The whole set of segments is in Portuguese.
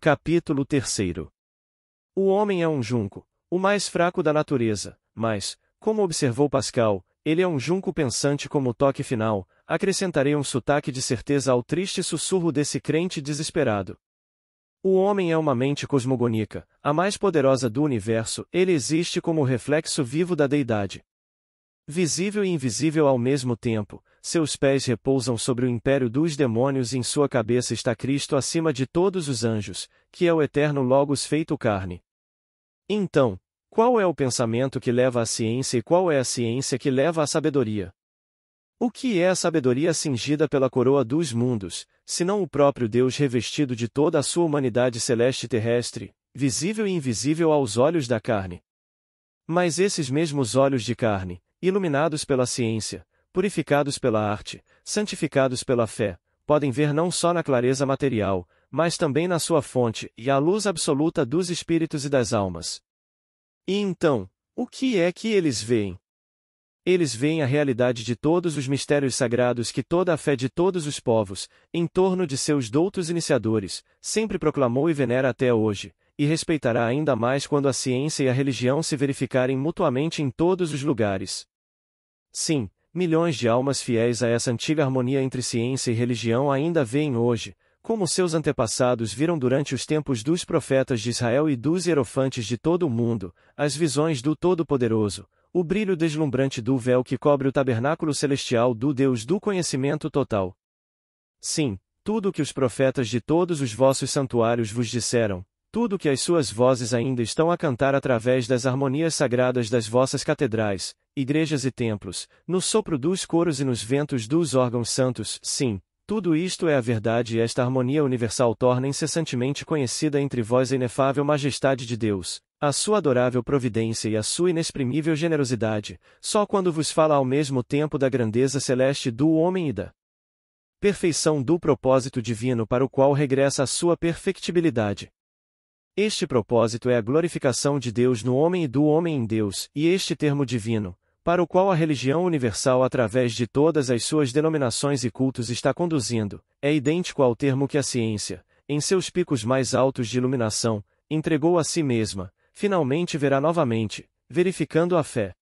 Capítulo 3. O homem é um junco, o mais fraco da natureza, mas, como observou Pascal, ele é um junco pensante como toque final, acrescentarei um sotaque de certeza ao triste sussurro desse crente desesperado. O homem é uma mente cosmogônica, a mais poderosa do universo, ele existe como o reflexo vivo da deidade. Visível e invisível ao mesmo tempo, seus pés repousam sobre o império dos demônios e em sua cabeça está Cristo acima de todos os anjos, que é o eterno Logos feito carne. Então, qual é o pensamento que leva à ciência e qual é a ciência que leva à sabedoria? O que é a sabedoria cingida pela coroa dos mundos, senão o próprio Deus revestido de toda a sua humanidade celeste e terrestre, visível e invisível aos olhos da carne? Mas esses mesmos olhos de carne, iluminados pela ciência, purificados pela arte, santificados pela fé, podem ver não só na clareza material, mas também na sua fonte e à luz absoluta dos espíritos e das almas. E então, o que é que eles veem? Eles veem a realidade de todos os mistérios sagrados que toda a fé de todos os povos, em torno de seus doutos iniciadores, sempre proclamou e venera até hoje, e respeitará ainda mais quando a ciência e a religião se verificarem mutuamente em todos os lugares. Sim, milhões de almas fiéis a essa antiga harmonia entre ciência e religião ainda veem hoje, como seus antepassados viram durante os tempos dos profetas de Israel e dos hierofantes de todo o mundo, as visões do Todo-Poderoso, o brilho deslumbrante do véu que cobre o tabernáculo celestial do Deus do conhecimento total. Sim, tudo o que os profetas de todos os vossos santuários vos disseram, tudo que as suas vozes ainda estão a cantar através das harmonias sagradas das vossas catedrais, igrejas e templos, no sopro dos coros e nos ventos dos órgãos santos, sim, tudo isto é a verdade e esta harmonia universal torna incessantemente conhecida entre vós a inefável majestade de Deus, a sua adorável providência e a sua inexprimível generosidade, só quando vos fala ao mesmo tempo da grandeza celeste do homem e da perfeição do propósito divino para o qual regressa a sua perfectibilidade. Este propósito é a glorificação de Deus no homem e do homem em Deus, e este termo divino, para o qual a religião universal através de todas as suas denominações e cultos está conduzindo, é idêntico ao termo que a ciência, em seus picos mais altos de iluminação, entregou a si mesma, finalmente verá novamente, verificando a fé.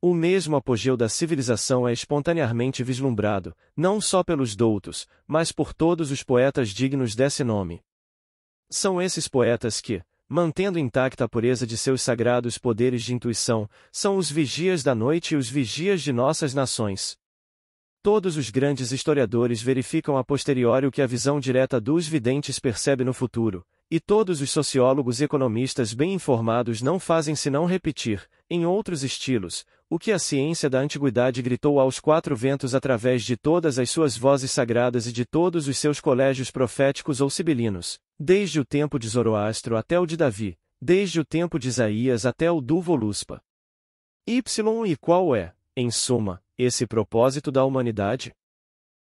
O mesmo apogeu da civilização é espontaneamente vislumbrado, não só pelos doutos, mas por todos os poetas dignos desse nome. São esses poetas que, mantendo intacta a pureza de seus sagrados poderes de intuição, são os vigias da noite e os vigias de nossas nações. Todos os grandes historiadores verificam a posteriori o que a visão direta dos videntes percebe no futuro, e todos os sociólogos e economistas bem informados não fazem senão repetir, em outros estilos, o que a ciência da antiguidade gritou aos quatro ventos através de todas as suas vozes sagradas e de todos os seus colégios proféticos ou sibilinos, desde o tempo de Zoroastro até o de Davi, desde o tempo de Isaías até o do Voluspa. E qual é, em suma, esse propósito da humanidade?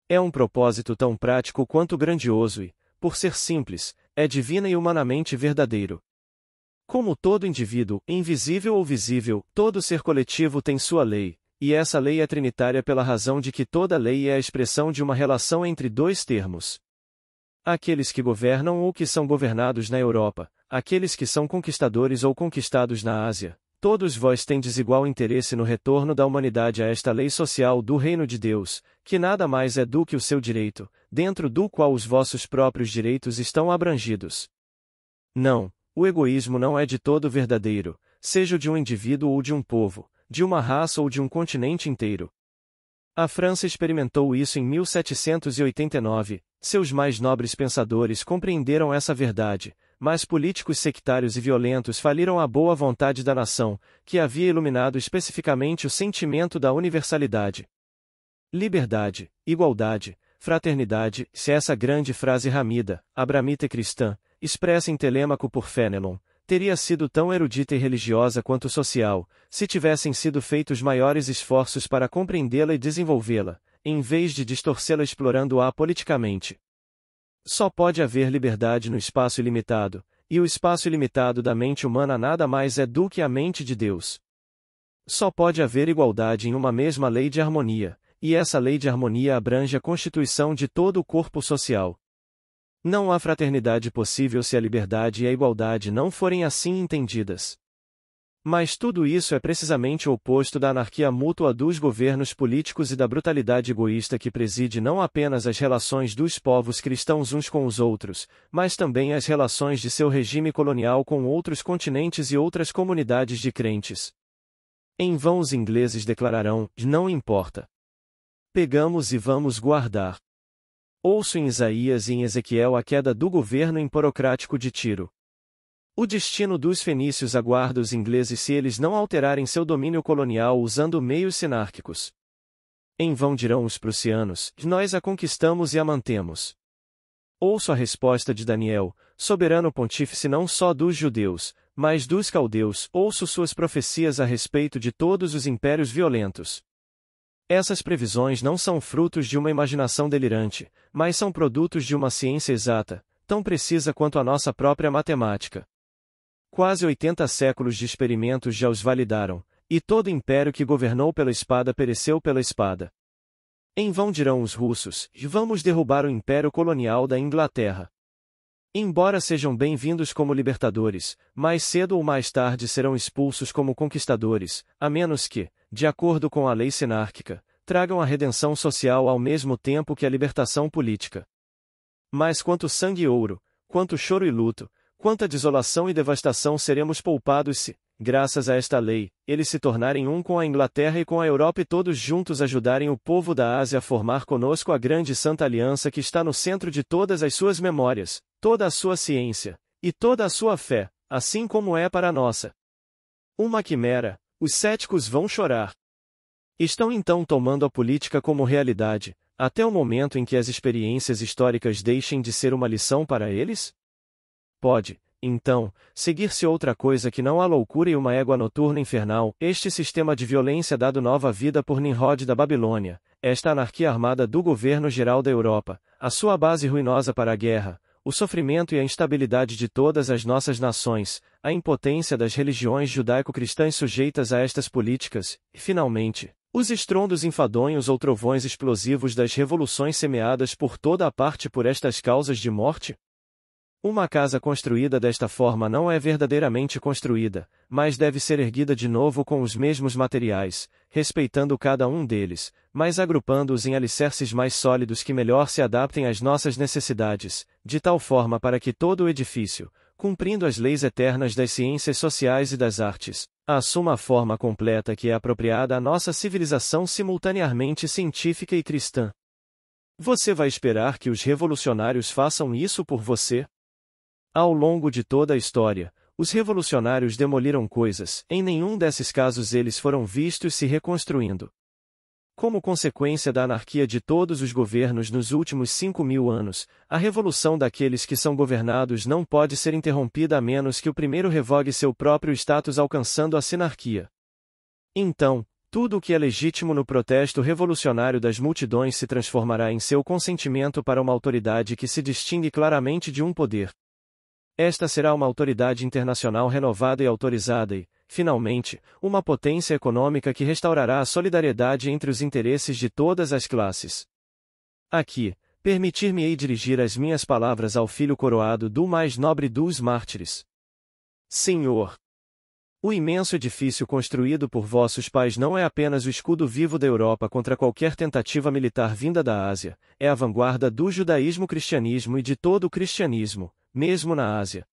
É um propósito tão prático quanto grandioso e, por ser simples, é divina e humanamente verdadeiro. Como todo indivíduo, invisível ou visível, todo ser coletivo tem sua lei, e essa lei é trinitária pela razão de que toda lei é a expressão de uma relação entre dois termos. Aqueles que governam ou que são governados na Europa, aqueles que são conquistadores ou conquistados na Ásia, todos vós tendes igual interesse no retorno da humanidade a esta lei social do reino de Deus, que nada mais é do que o seu direito, dentro do qual os vossos próprios direitos estão abrangidos. Não, o egoísmo não é de todo verdadeiro, seja o de um indivíduo ou de um povo, de uma raça ou de um continente inteiro. A França experimentou isso em 1789, seus mais nobres pensadores compreenderam essa verdade, mas políticos sectários e violentos faliram a boa vontade da nação, que havia iluminado especificamente o sentimento da universalidade. Liberdade, igualdade, fraternidade, se essa grande frase ramida, abramita e cristã, expressa em Telêmaco por Fénelon, teria sido tão erudita e religiosa quanto social, se tivessem sido feitos maiores esforços para compreendê-la e desenvolvê-la, em vez de distorcê-la explorando-a politicamente. Só pode haver liberdade no espaço ilimitado, e o espaço ilimitado da mente humana nada mais é do que a mente de Deus. Só pode haver igualdade em uma mesma lei de harmonia, e essa lei de harmonia abrange a constituição de todo o corpo social. Não há fraternidade possível se a liberdade e a igualdade não forem assim entendidas. Mas tudo isso é precisamente o oposto da anarquia mútua dos governos políticos e da brutalidade egoísta que preside não apenas as relações dos povos cristãos uns com os outros, mas também as relações de seu regime colonial com outros continentes e outras comunidades de crentes. Em vão os ingleses declararão, não importa. Pegamos e vamos guardar. Ouço em Isaías e em Ezequiel a queda do governo emporocrático de Tiro. O destino dos fenícios aguarda os ingleses se eles não alterarem seu domínio colonial usando meios sinárquicos. Em vão dirão os prussianos, nós a conquistamos e a mantemos. Ouço a resposta de Daniel, soberano pontífice não só dos judeus, mas dos caldeus, ouço suas profecias a respeito de todos os impérios violentos. Essas previsões não são frutos de uma imaginação delirante, mas são produtos de uma ciência exata, tão precisa quanto a nossa própria matemática. Quase 80 séculos de experimentos já os validaram, e todo império que governou pela espada pereceu pela espada. Em vão dirão os russos, vamos derrubar o império colonial da Inglaterra. Embora sejam bem-vindos como libertadores, mais cedo ou mais tarde serão expulsos como conquistadores, a menos que, de acordo com a lei sinárquica, tragam a redenção social ao mesmo tempo que a libertação política. Mas quanto sangue e ouro, quanto choro e luto, quanta desolação e devastação seremos poupados se, graças a esta lei, eles se tornarem um com a Inglaterra e com a Europa e todos juntos ajudarem o povo da Ásia a formar conosco a grande santa aliança que está no centro de todas as suas memórias, toda a sua ciência, e toda a sua fé, assim como é para a nossa. Uma quimera, os céticos vão chorar. Estão então tomando a política como realidade, até o momento em que as experiências históricas deixem de ser uma lição para eles? Pode, então, seguir-se outra coisa que não a loucura e uma égua noturna infernal, este sistema de violência dado nova vida por Nimrod da Babilônia, esta anarquia armada do governo geral da Europa, a sua base ruinosa para a guerra, o sofrimento e a instabilidade de todas as nossas nações, a impotência das religiões judaico-cristãs sujeitas a estas políticas, e, finalmente, os estrondos enfadonhos ou trovões explosivos das revoluções semeadas por toda a parte por estas causas de morte? Uma casa construída desta forma não é verdadeiramente construída, mas deve ser erguida de novo com os mesmos materiais, respeitando cada um deles, mas agrupando-os em alicerces mais sólidos que melhor se adaptem às nossas necessidades, de tal forma para que todo o edifício, cumprindo as leis eternas das ciências sociais e das artes, assuma a forma completa que é apropriada à nossa civilização simultaneamente científica e cristã. Você vai esperar que os revolucionários façam isso por você? Ao longo de toda a história, os revolucionários demoliram coisas, em nenhum desses casos eles foram vistos se reconstruindo. Como consequência da anarquia de todos os governos nos últimos 5.000 anos, a revolução daqueles que são governados não pode ser interrompida a menos que o primeiro revogue seu próprio status alcançando a sinarquia. Então, tudo o que é legítimo no protesto revolucionário das multidões se transformará em seu consentimento para uma autoridade que se distingue claramente de um poder. Esta será uma autoridade internacional renovada e autorizada e, finalmente, uma potência econômica que restaurará a solidariedade entre os interesses de todas as classes. Aqui, permitir-me-ei dirigir as minhas palavras ao filho coroado do mais nobre dos mártires. Senhor! O imenso edifício construído por vossos pais não é apenas o escudo vivo da Europa contra qualquer tentativa militar vinda da Ásia, é a vanguarda do judaísmo-cristianismo e de todo o cristianismo, mesmo na Ásia.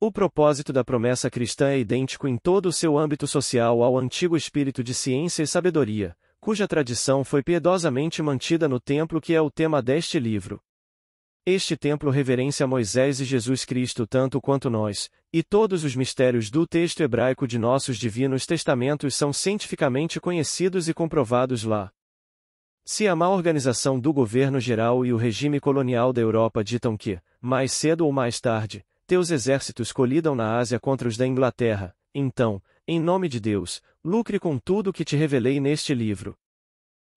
O propósito da promessa cristã é idêntico em todo o seu âmbito social ao antigo espírito de ciência e sabedoria, cuja tradição foi piedosamente mantida no templo que é o tema deste livro. Este templo reverencia Moisés e Jesus Cristo tanto quanto nós, e todos os mistérios do texto hebraico de nossos divinos testamentos são cientificamente conhecidos e comprovados lá. Se a má organização do governo geral e o regime colonial da Europa ditam que, mais cedo ou mais tarde, teus exércitos colidam na Ásia contra os da Inglaterra, então, em nome de Deus, lucre com tudo o que te revelei neste livro.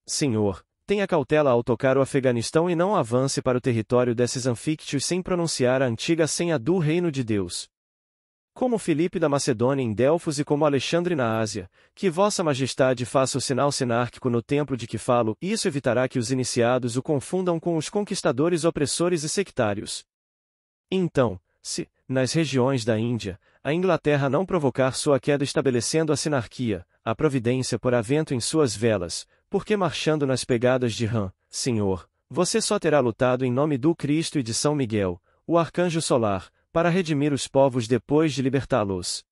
Senhor, tenha cautela ao tocar o Afeganistão e não avance para o território desses anfíctios sem pronunciar a antiga senha do Reino de Deus. Como Filipe da Macedônia em Delfos e como Alexandre na Ásia, que vossa majestade faça o sinal sinárquico no templo de que falo, isso evitará que os iniciados o confundam com os conquistadores opressores e sectários. Então, se, nas regiões da Índia, a Inglaterra não provocar sua queda estabelecendo a sinarquia, a providência porá vento em suas velas, porque marchando nas pegadas de Ram, Senhor, você só terá lutado em nome do Cristo e de São Miguel, o arcanjo solar, para redimir os povos depois de libertá-los.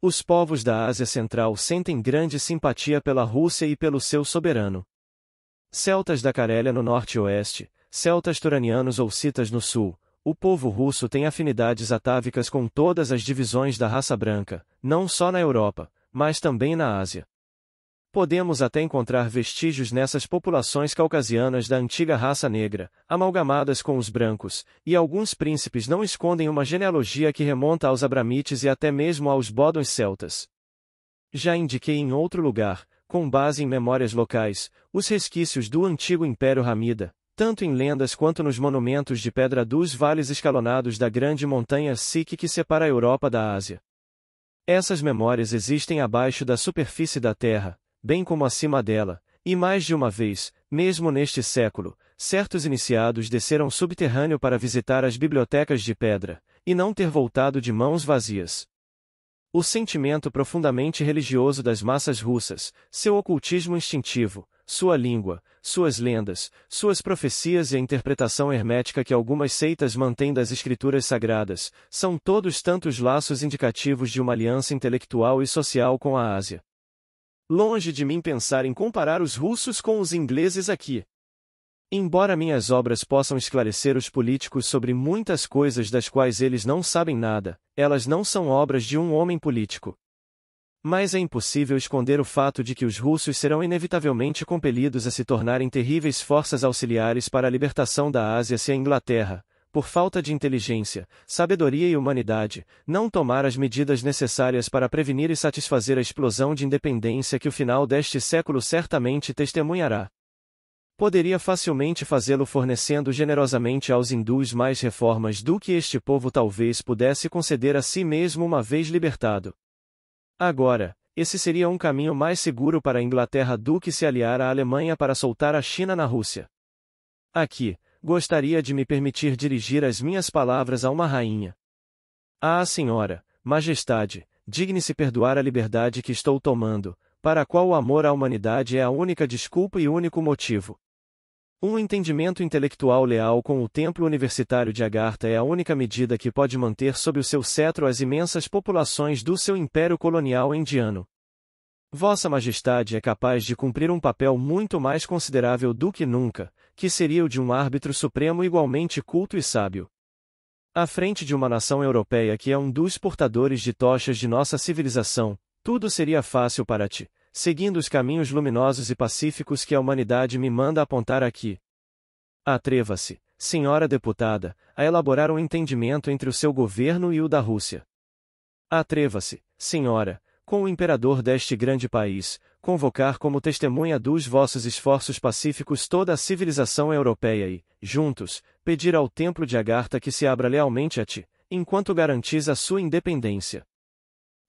Os povos da Ásia Central sentem grande simpatia pela Rússia e pelo seu soberano. Celtas da Carélia no norte e oeste, celtas turanianos ou citas no sul, o povo russo tem afinidades atávicas com todas as divisões da raça branca, não só na Europa, mas também na Ásia. Podemos até encontrar vestígios nessas populações caucasianas da antiga raça negra, amalgamadas com os brancos, e alguns príncipes não escondem uma genealogia que remonta aos Abramites e até mesmo aos Bodons celtas. Já indiquei em outro lugar, com base em memórias locais, os resquícios do antigo Império Ramida, tanto em lendas quanto nos monumentos de pedra dos vales escalonados da grande montanha Sikh que separa a Europa da Ásia. Essas memórias existem abaixo da superfície da Terra, bem como acima dela, e mais de uma vez, mesmo neste século, certos iniciados desceram subterrâneo para visitar as bibliotecas de pedra, e não ter voltado de mãos vazias. O sentimento profundamente religioso das massas russas, seu ocultismo instintivo, sua língua, suas lendas, suas profecias e a interpretação hermética que algumas seitas mantêm das escrituras sagradas, são todos tantos laços indicativos de uma aliança intelectual e social com a Ásia. Longe de mim pensar em comparar os russos com os ingleses aqui. Embora minhas obras possam esclarecer os políticos sobre muitas coisas das quais eles não sabem nada, elas não são obras de um homem político. Mas é impossível esconder o fato de que os russos serão inevitavelmente compelidos a se tornarem terríveis forças auxiliares para a libertação da Ásia se a Inglaterra, por falta de inteligência, sabedoria e humanidade, não tomar as medidas necessárias para prevenir e satisfazer a explosão de independência que o final deste século certamente testemunhará. Poderia facilmente fazê-lo fornecendo generosamente aos hindus mais reformas do que este povo talvez pudesse conceder a si mesmo uma vez libertado. Agora, esse seria um caminho mais seguro para a Inglaterra do que se aliar à Alemanha para soltar a China na Rússia. Aqui, gostaria de me permitir dirigir as minhas palavras a uma rainha. Ah, senhora, majestade, digne-se perdoar a liberdade que estou tomando, para a qual o amor à humanidade é a única desculpa e único motivo. Um entendimento intelectual leal com o templo universitário de Agartha é a única medida que pode manter sob o seu cetro as imensas populações do seu império colonial indiano. Vossa Majestade é capaz de cumprir um papel muito mais considerável do que nunca, que seria o de um árbitro supremo igualmente culto e sábio. À frente de uma nação europeia que é um dos portadores de tochas de nossa civilização, tudo seria fácil para ti, seguindo os caminhos luminosos e pacíficos que a humanidade me manda apontar aqui. Atreva-se, senhora deputada, a elaborar um entendimento entre o seu governo e o da Rússia. Atreva-se, senhora, com o imperador deste grande país, convocar como testemunha dos vossos esforços pacíficos toda a civilização europeia e, juntos, pedir ao templo de Agartha que se abra lealmente a ti, enquanto garantis a sua independência.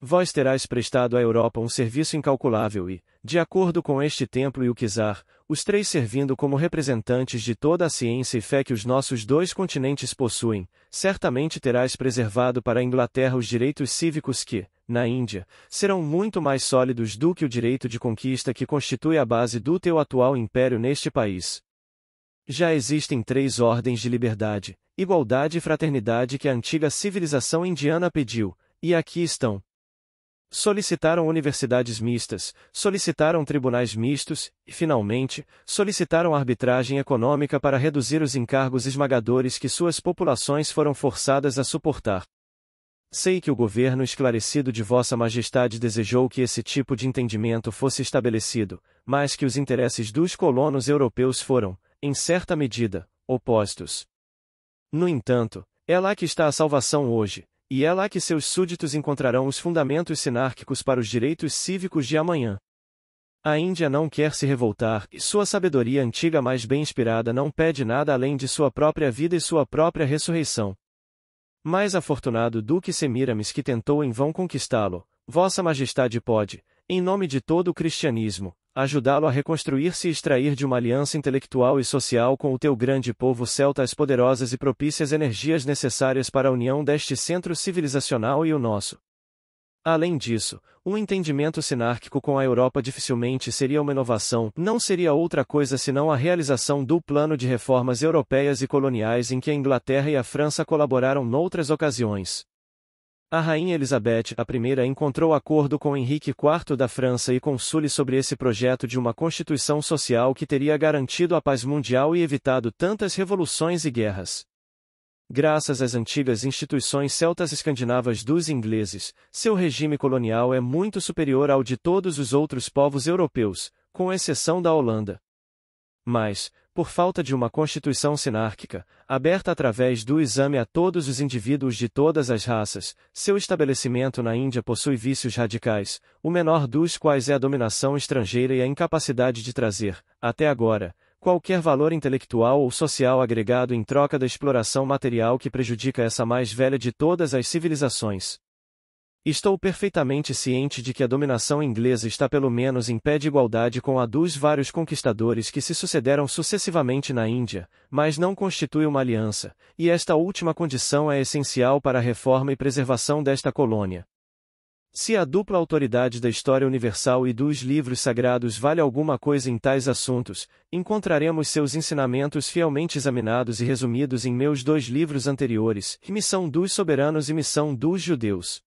Vós terás prestado à Europa um serviço incalculável e, de acordo com este templo e o czar, os três servindo como representantes de toda a ciência e fé que os nossos dois continentes possuem, certamente terás preservado para a Inglaterra os direitos cívicos que, na Índia, serão muito mais sólidos do que o direito de conquista que constitui a base do teu atual império neste país. Já existem 3 ordens de liberdade, igualdade e fraternidade que a antiga civilização indiana pediu, e aqui estão. Solicitaram universidades mistas, solicitaram tribunais mistos, e, finalmente, solicitaram arbitragem econômica para reduzir os encargos esmagadores que suas populações foram forçadas a suportar. Sei que o governo esclarecido de Vossa Majestade desejou que esse tipo de entendimento fosse estabelecido, mas que os interesses dos colonos europeus foram, em certa medida, opostos. No entanto, é lá que está a salvação hoje. E é lá que seus súditos encontrarão os fundamentos sinárquicos para os direitos cívicos de amanhã. A Índia não quer se revoltar, e sua sabedoria antiga mais bem inspirada não pede nada além de sua própria vida e sua própria ressurreição. Mais afortunado Duque Semiramis que tentou em vão conquistá-lo, Vossa Majestade pode, em nome de todo o cristianismo, ajudá-lo a reconstruir-se e extrair de uma aliança intelectual e social com o teu grande povo celta as poderosas e propícias energias necessárias para a união deste centro civilizacional e o nosso. Além disso, um entendimento sinárquico com a Europa dificilmente seria uma inovação, não seria outra coisa senão a realização do plano de reformas europeias e coloniais em que a Inglaterra e a França colaboraram noutras ocasiões. A rainha Elizabeth I encontrou acordo com Henrique IV da França e com Sully sobre esse projeto de uma constituição social que teria garantido a paz mundial e evitado tantas revoluções e guerras. Graças às antigas instituições celtas escandinavas dos ingleses, seu regime colonial é muito superior ao de todos os outros povos europeus, com exceção da Holanda. Mas, por falta de uma constituição sinárquica, aberta através do exame a todos os indivíduos de todas as raças, seu estabelecimento na Índia possui vícios radicais, o menor dos quais é a dominação estrangeira e a incapacidade de trazer, até agora, qualquer valor intelectual ou social agregado em troca da exploração material que prejudica essa mais velha de todas as civilizações. Estou perfeitamente ciente de que a dominação inglesa está pelo menos em pé de igualdade com a dos vários conquistadores que se sucederam sucessivamente na Índia, mas não constitui uma aliança, e esta última condição é essencial para a reforma e preservação desta colônia. Se a dupla autoridade da história universal e dos livros sagrados vale alguma coisa em tais assuntos, encontraremos seus ensinamentos fielmente examinados e resumidos em meus 2 livros anteriores, Missão dos Soberanos e Missão dos Judeus.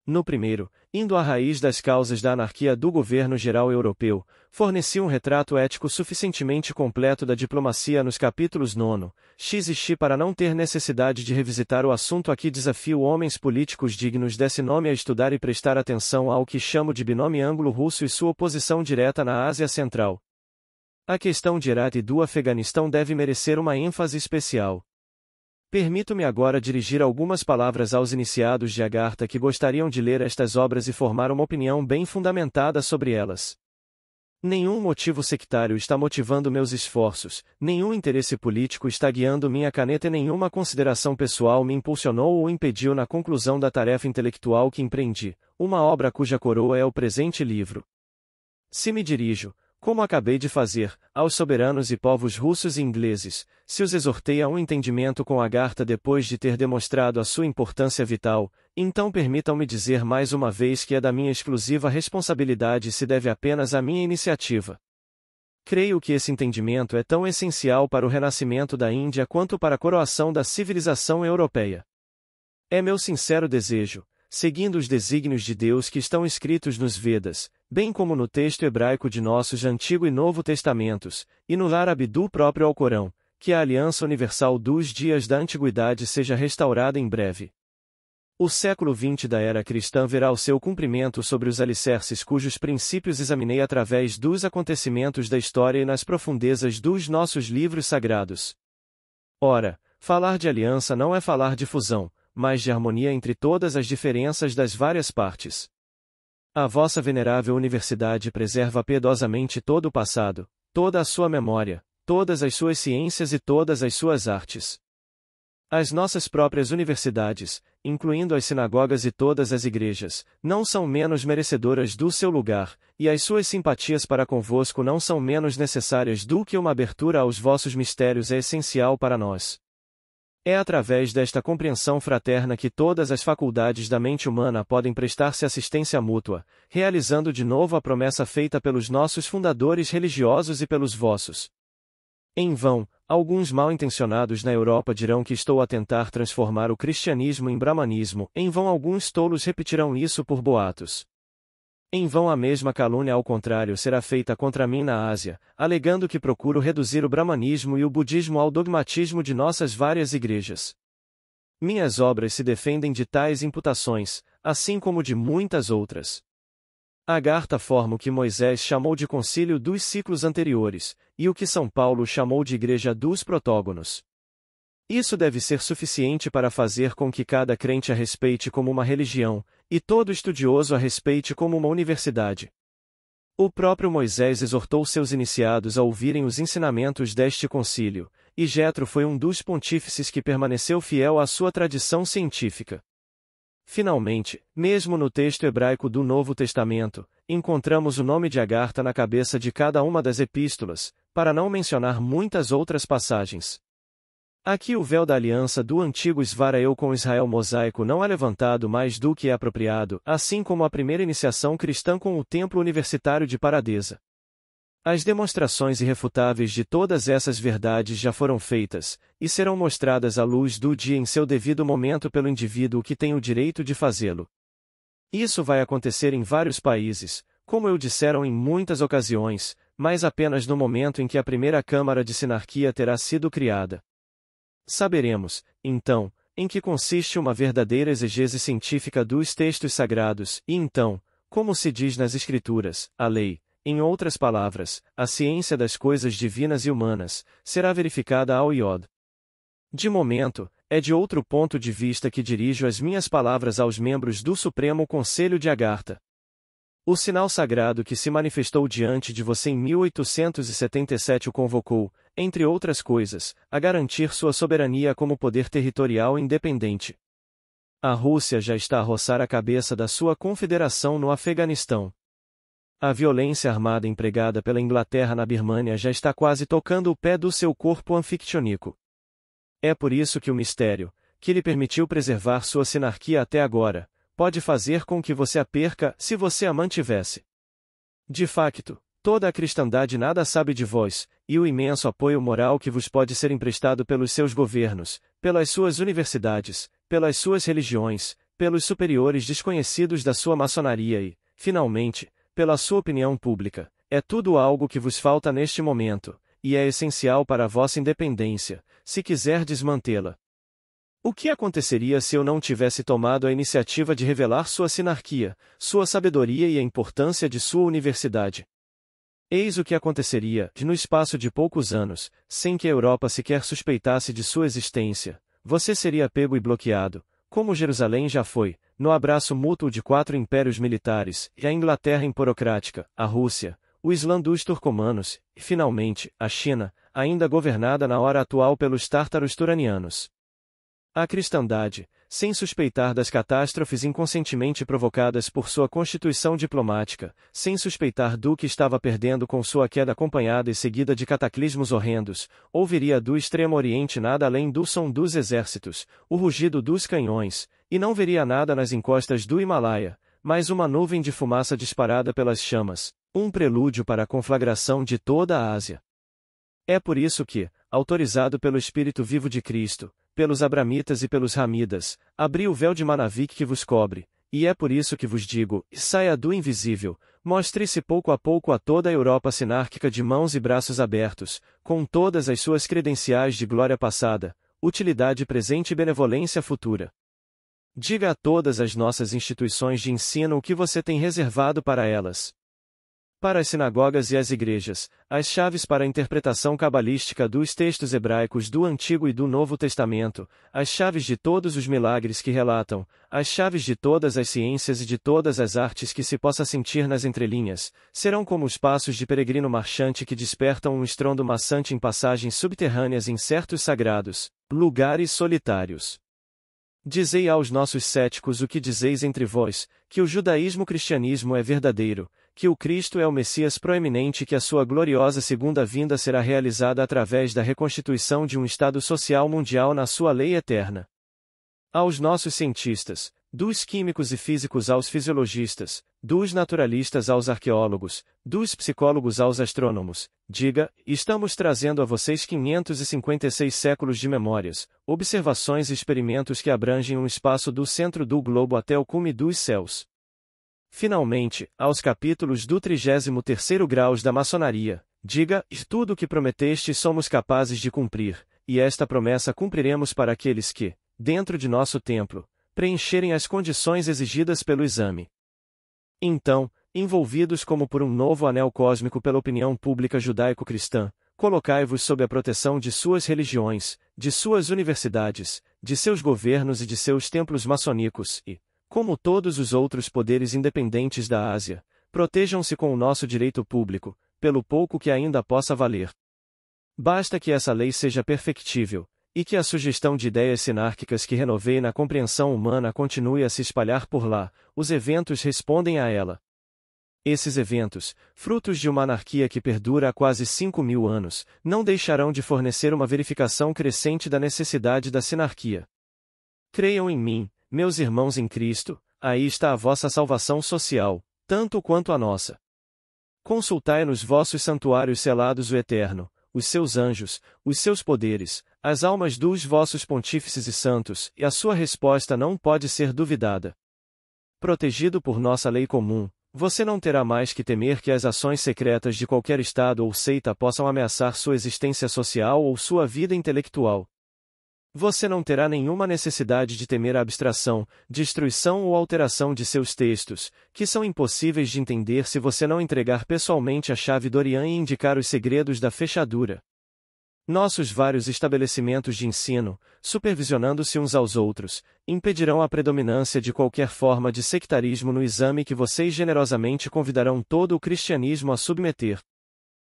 No primeiro, indo à raiz das causas da anarquia do governo geral europeu, forneci um retrato ético suficientemente completo da diplomacia nos capítulos 9, X e X para não ter necessidade de revisitar o assunto. Aqui desafio homens políticos dignos desse nome a estudar e prestar atenção ao que chamo de binômio ângulo-russo e sua oposição direta na Ásia Central. A questão de Herat e do Afeganistão deve merecer uma ênfase especial. Permito-me agora dirigir algumas palavras aos iniciados de Agartha que gostariam de ler estas obras e formar uma opinião bem fundamentada sobre elas. Nenhum motivo sectário está motivando meus esforços, nenhum interesse político está guiando minha caneta e nenhuma consideração pessoal me impulsionou ou impediu na conclusão da tarefa intelectual que empreendi, uma obra cuja coroa é o presente livro. Se me dirijo, como acabei de fazer, aos soberanos e povos russos e ingleses, se os exortei a um entendimento com Agartha depois de ter demonstrado a sua importância vital, então permitam-me dizer mais uma vez que é da minha exclusiva responsabilidade e se deve apenas à minha iniciativa. Creio que esse entendimento é tão essencial para o renascimento da Índia quanto para a coroação da civilização europeia. É meu sincero desejo, seguindo os desígnios de Deus que estão escritos nos Vedas, bem como no texto hebraico de nossos Antigo e Novo Testamentos, e no árabe do próprio Alcorão, que a aliança universal dos dias da antiguidade seja restaurada em breve. O século XX da era cristã verá o seu cumprimento sobre os alicerces cujos princípios examinei através dos acontecimentos da história e nas profundezas dos nossos livros sagrados. Ora, falar de aliança não é falar de fusão, mas de harmonia entre todas as diferenças das várias partes. A vossa venerável universidade preserva piedosamente todo o passado, toda a sua memória, todas as suas ciências e todas as suas artes. As nossas próprias universidades, incluindo as sinagogas e todas as igrejas, não são menos merecedoras do seu lugar, e as suas simpatias para convosco não são menos necessárias do que uma abertura aos vossos mistérios é essencial para nós. É através desta compreensão fraterna que todas as faculdades da mente humana podem prestar-se assistência mútua, realizando de novo a promessa feita pelos nossos fundadores religiosos e pelos vossos. Em vão, alguns mal-intencionados na Europa dirão que estou a tentar transformar o cristianismo em brahmanismo, em vão alguns tolos repetirão isso por boatos. Em vão a mesma calúnia ao contrário será feita contra mim na Ásia, alegando que procuro reduzir o brahmanismo e o budismo ao dogmatismo de nossas várias igrejas. Minhas obras se defendem de tais imputações, assim como de muitas outras. Agartha forma o que Moisés chamou de concílio dos ciclos anteriores, e o que São Paulo chamou de igreja dos protógonos. Isso deve ser suficiente para fazer com que cada crente a respeite como uma religião, e todo estudioso a respeite como uma universidade. O próprio Moisés exortou seus iniciados a ouvirem os ensinamentos deste concílio, e Jetro foi um dos pontífices que permaneceu fiel à sua tradição científica. Finalmente, mesmo no texto hebraico do Novo Testamento, encontramos o nome de Agartha na cabeça de cada uma das epístolas, para não mencionar muitas outras passagens. Aqui o véu da aliança do antigo Israel com Israel mosaico não é levantado mais do que é apropriado, assim como a primeira iniciação cristã com o templo universitário de Paradesa. As demonstrações irrefutáveis de todas essas verdades já foram feitas, e serão mostradas à luz do dia em seu devido momento pelo indivíduo que tem o direito de fazê-lo. Isso vai acontecer em vários países, como eu disseram em muitas ocasiões, mas apenas no momento em que a primeira Câmara de Sinarquia terá sido criada. Saberemos, então, em que consiste uma verdadeira exegese científica dos textos sagrados, e então, como se diz nas Escrituras, a lei, em outras palavras, a ciência das coisas divinas e humanas, será verificada ao iod. De momento, é de outro ponto de vista que dirijo as minhas palavras aos membros do Supremo Conselho de Agartha. O sinal sagrado que se manifestou diante de você em 1877 o convocou, entre outras coisas, a garantir sua soberania como poder territorial independente. A Rússia já está a roçar a cabeça da sua confederação no Afeganistão. A violência armada empregada pela Inglaterra na Birmânia já está quase tocando o pé do seu corpo anfictionico. É por isso que o mistério, que lhe permitiu preservar sua sinarquia até agora, pode fazer com que você a perca se você a mantivesse. De facto, toda a cristandade nada sabe de vós, e o imenso apoio moral que vos pode ser emprestado pelos seus governos, pelas suas universidades, pelas suas religiões, pelos superiores desconhecidos da sua maçonaria e, finalmente, pela sua opinião pública, é tudo algo que vos falta neste momento, e é essencial para a vossa independência, se quiserdes mantê-la. O que aconteceria se eu não tivesse tomado a iniciativa de revelar sua sinarquia, sua sabedoria e a importância de sua universidade? Eis o que aconteceria, no espaço de poucos anos, sem que a Europa sequer suspeitasse de sua existência, você seria pego e bloqueado, como Jerusalém já foi, no abraço mútuo de 4 impérios militares, e a Inglaterra emporocrática, a Rússia, o Islã dos turcomanos, e finalmente, a China, ainda governada na hora atual pelos tártaros turanianos. A cristandade, sem suspeitar das catástrofes inconscientemente provocadas por sua constituição diplomática, sem suspeitar do que estava perdendo com sua queda acompanhada e seguida de cataclismos horrendos, ouviria do Extremo Oriente nada além do som dos exércitos, o rugido dos canhões, e não veria nada nas encostas do Himalaia, mas uma nuvem de fumaça disparada pelas chamas, um prelúdio para a conflagração de toda a Ásia. É por isso que, autorizado pelo Espírito vivo de Cristo, pelos Abramitas e pelos Ramidas, abri o véu de Manavik que vos cobre, e é por isso que vos digo, saia do invisível, mostre-se pouco a pouco a toda a Europa sinárquica de mãos e braços abertos, com todas as suas credenciais de glória passada, utilidade presente e benevolência futura. Diga a todas as nossas instituições de ensino o que você tem reservado para elas. Para as sinagogas e as igrejas, as chaves para a interpretação cabalística dos textos hebraicos do Antigo e do Novo Testamento, as chaves de todos os milagres que relatam, as chaves de todas as ciências e de todas as artes que se possa sentir nas entrelinhas, serão como os passos de peregrino marchante que despertam um estrondo maçante em passagens subterrâneas em certos sagrados, lugares solitários. Dizei aos nossos céticos o que dizeis entre vós, que o judaísmo-cristianismo é verdadeiro, que o Cristo é o Messias proeminente e que a sua gloriosa segunda vinda será realizada através da reconstituição de um Estado social mundial na sua lei eterna. Aos nossos cientistas, dos químicos e físicos aos fisiologistas, dos naturalistas aos arqueólogos, dos psicólogos aos astrônomos, diga, estamos trazendo a vocês 556 séculos de memórias, observações e experimentos que abrangem um espaço do centro do globo até o cume dos céus. Finalmente, aos capítulos do 33º graus da maçonaria, diga, tudo o que prometeste somos capazes de cumprir, e esta promessa cumpriremos para aqueles que, dentro de nosso templo, preencherem as condições exigidas pelo exame. Então, envolvidos como por um novo anel cósmico pela opinião pública judaico-cristã, colocai-vos sob a proteção de suas religiões, de suas universidades, de seus governos e de seus templos maçonicos e, como todos os outros poderes independentes da Ásia, protejam-se com o nosso direito público, pelo pouco que ainda possa valer. Basta que essa lei seja perfectível, e que a sugestão de ideias sinárquicas que renovei na compreensão humana continue a se espalhar por lá, os eventos respondem a ela. Esses eventos, frutos de uma anarquia que perdura há quase 5.000 anos, não deixarão de fornecer uma verificação crescente da necessidade da sinarquia. Creiam em mim, meus irmãos em Cristo, aí está a vossa salvação social, tanto quanto a nossa. Consultai nos vossos santuários selados o Eterno, os seus anjos, os seus poderes, as almas dos vossos pontífices e santos, e a sua resposta não pode ser duvidada. Protegido por nossa lei comum, você não terá mais que temer que as ações secretas de qualquer estado ou seita possam ameaçar sua existência social ou sua vida intelectual. Você não terá nenhuma necessidade de temer a abstração, destruição ou alteração de seus textos, que são impossíveis de entender se você não entregar pessoalmente a chave Dorian e indicar os segredos da fechadura. Nossos vários estabelecimentos de ensino, supervisionando-se uns aos outros, impedirão a predominância de qualquer forma de sectarismo no exame que vocês generosamente convidarão todo o cristianismo a submeter.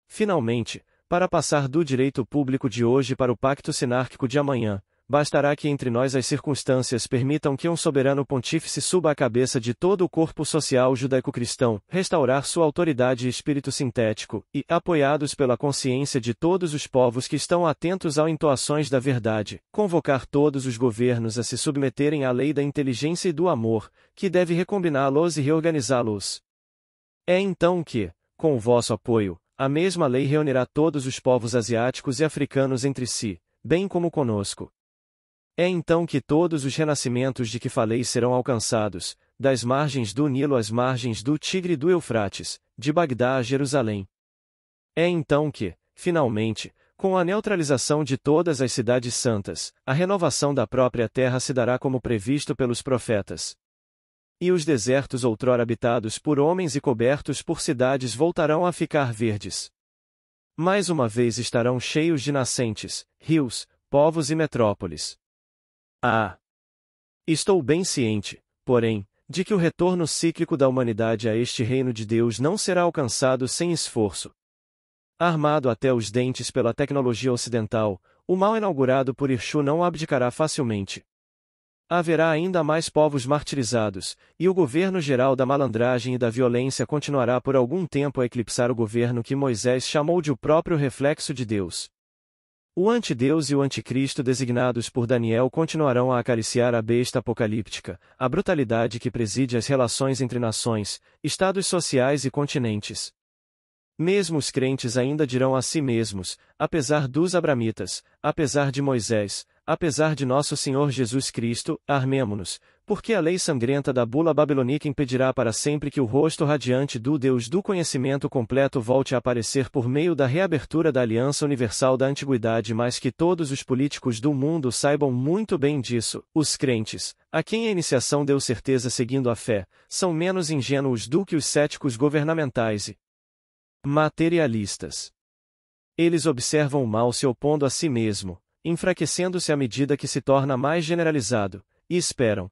Finalmente, para passar do direito público de hoje para o pacto sinárquico de amanhã, bastará que entre nós as circunstâncias permitam que um soberano pontífice suba à cabeça de todo o corpo social judaico-cristão, restaurar sua autoridade e espírito sintético, e, apoiados pela consciência de todos os povos que estão atentos às entoações da verdade, convocar todos os governos a se submeterem à lei da inteligência e do amor, que deve recombiná-los e reorganizá-los. É então que, com o vosso apoio, a mesma lei reunirá todos os povos asiáticos e africanos entre si, bem como conosco. É então que todos os renascimentos de que falei serão alcançados, das margens do Nilo às margens do Tigre e do Eufrates, de Bagdá a Jerusalém. É então que, finalmente, com a neutralização de todas as cidades santas, a renovação da própria terra se dará como previsto pelos profetas. E os desertos outrora habitados por homens e cobertos por cidades voltarão a ficar verdes. Mais uma vez estarão cheios de nascentes, rios, povos e metrópoles. Estou bem ciente, porém, de que o retorno cíclico da humanidade a este reino de Deus não será alcançado sem esforço. Armado até os dentes pela tecnologia ocidental, o mal inaugurado por Irshu não abdicará facilmente. Haverá ainda mais povos martirizados, e o governo geral da malandragem e da violência continuará por algum tempo a eclipsar o governo que Moisés chamou de o próprio reflexo de Deus. O antideus e o anticristo designados por Daniel continuarão a acariciar a besta apocalíptica, a brutalidade que preside as relações entre nações, estados sociais e continentes. Mesmo os crentes ainda dirão a si mesmos, apesar dos abramitas, apesar de Moisés, apesar de nosso Senhor Jesus Cristo, armemo-nos, porque a lei sangrenta da bula babilônica impedirá para sempre que o rosto radiante do Deus do conhecimento completo volte a aparecer por meio da reabertura da aliança universal da antiguidade, mas que todos os políticos do mundo saibam muito bem disso. Os crentes, a quem a iniciação deu certeza seguindo a fé, são menos ingênuos do que os céticos governamentais e materialistas. Eles observam o mal se opondo a si mesmo, enfraquecendo-se à medida que se torna mais generalizado, e esperam.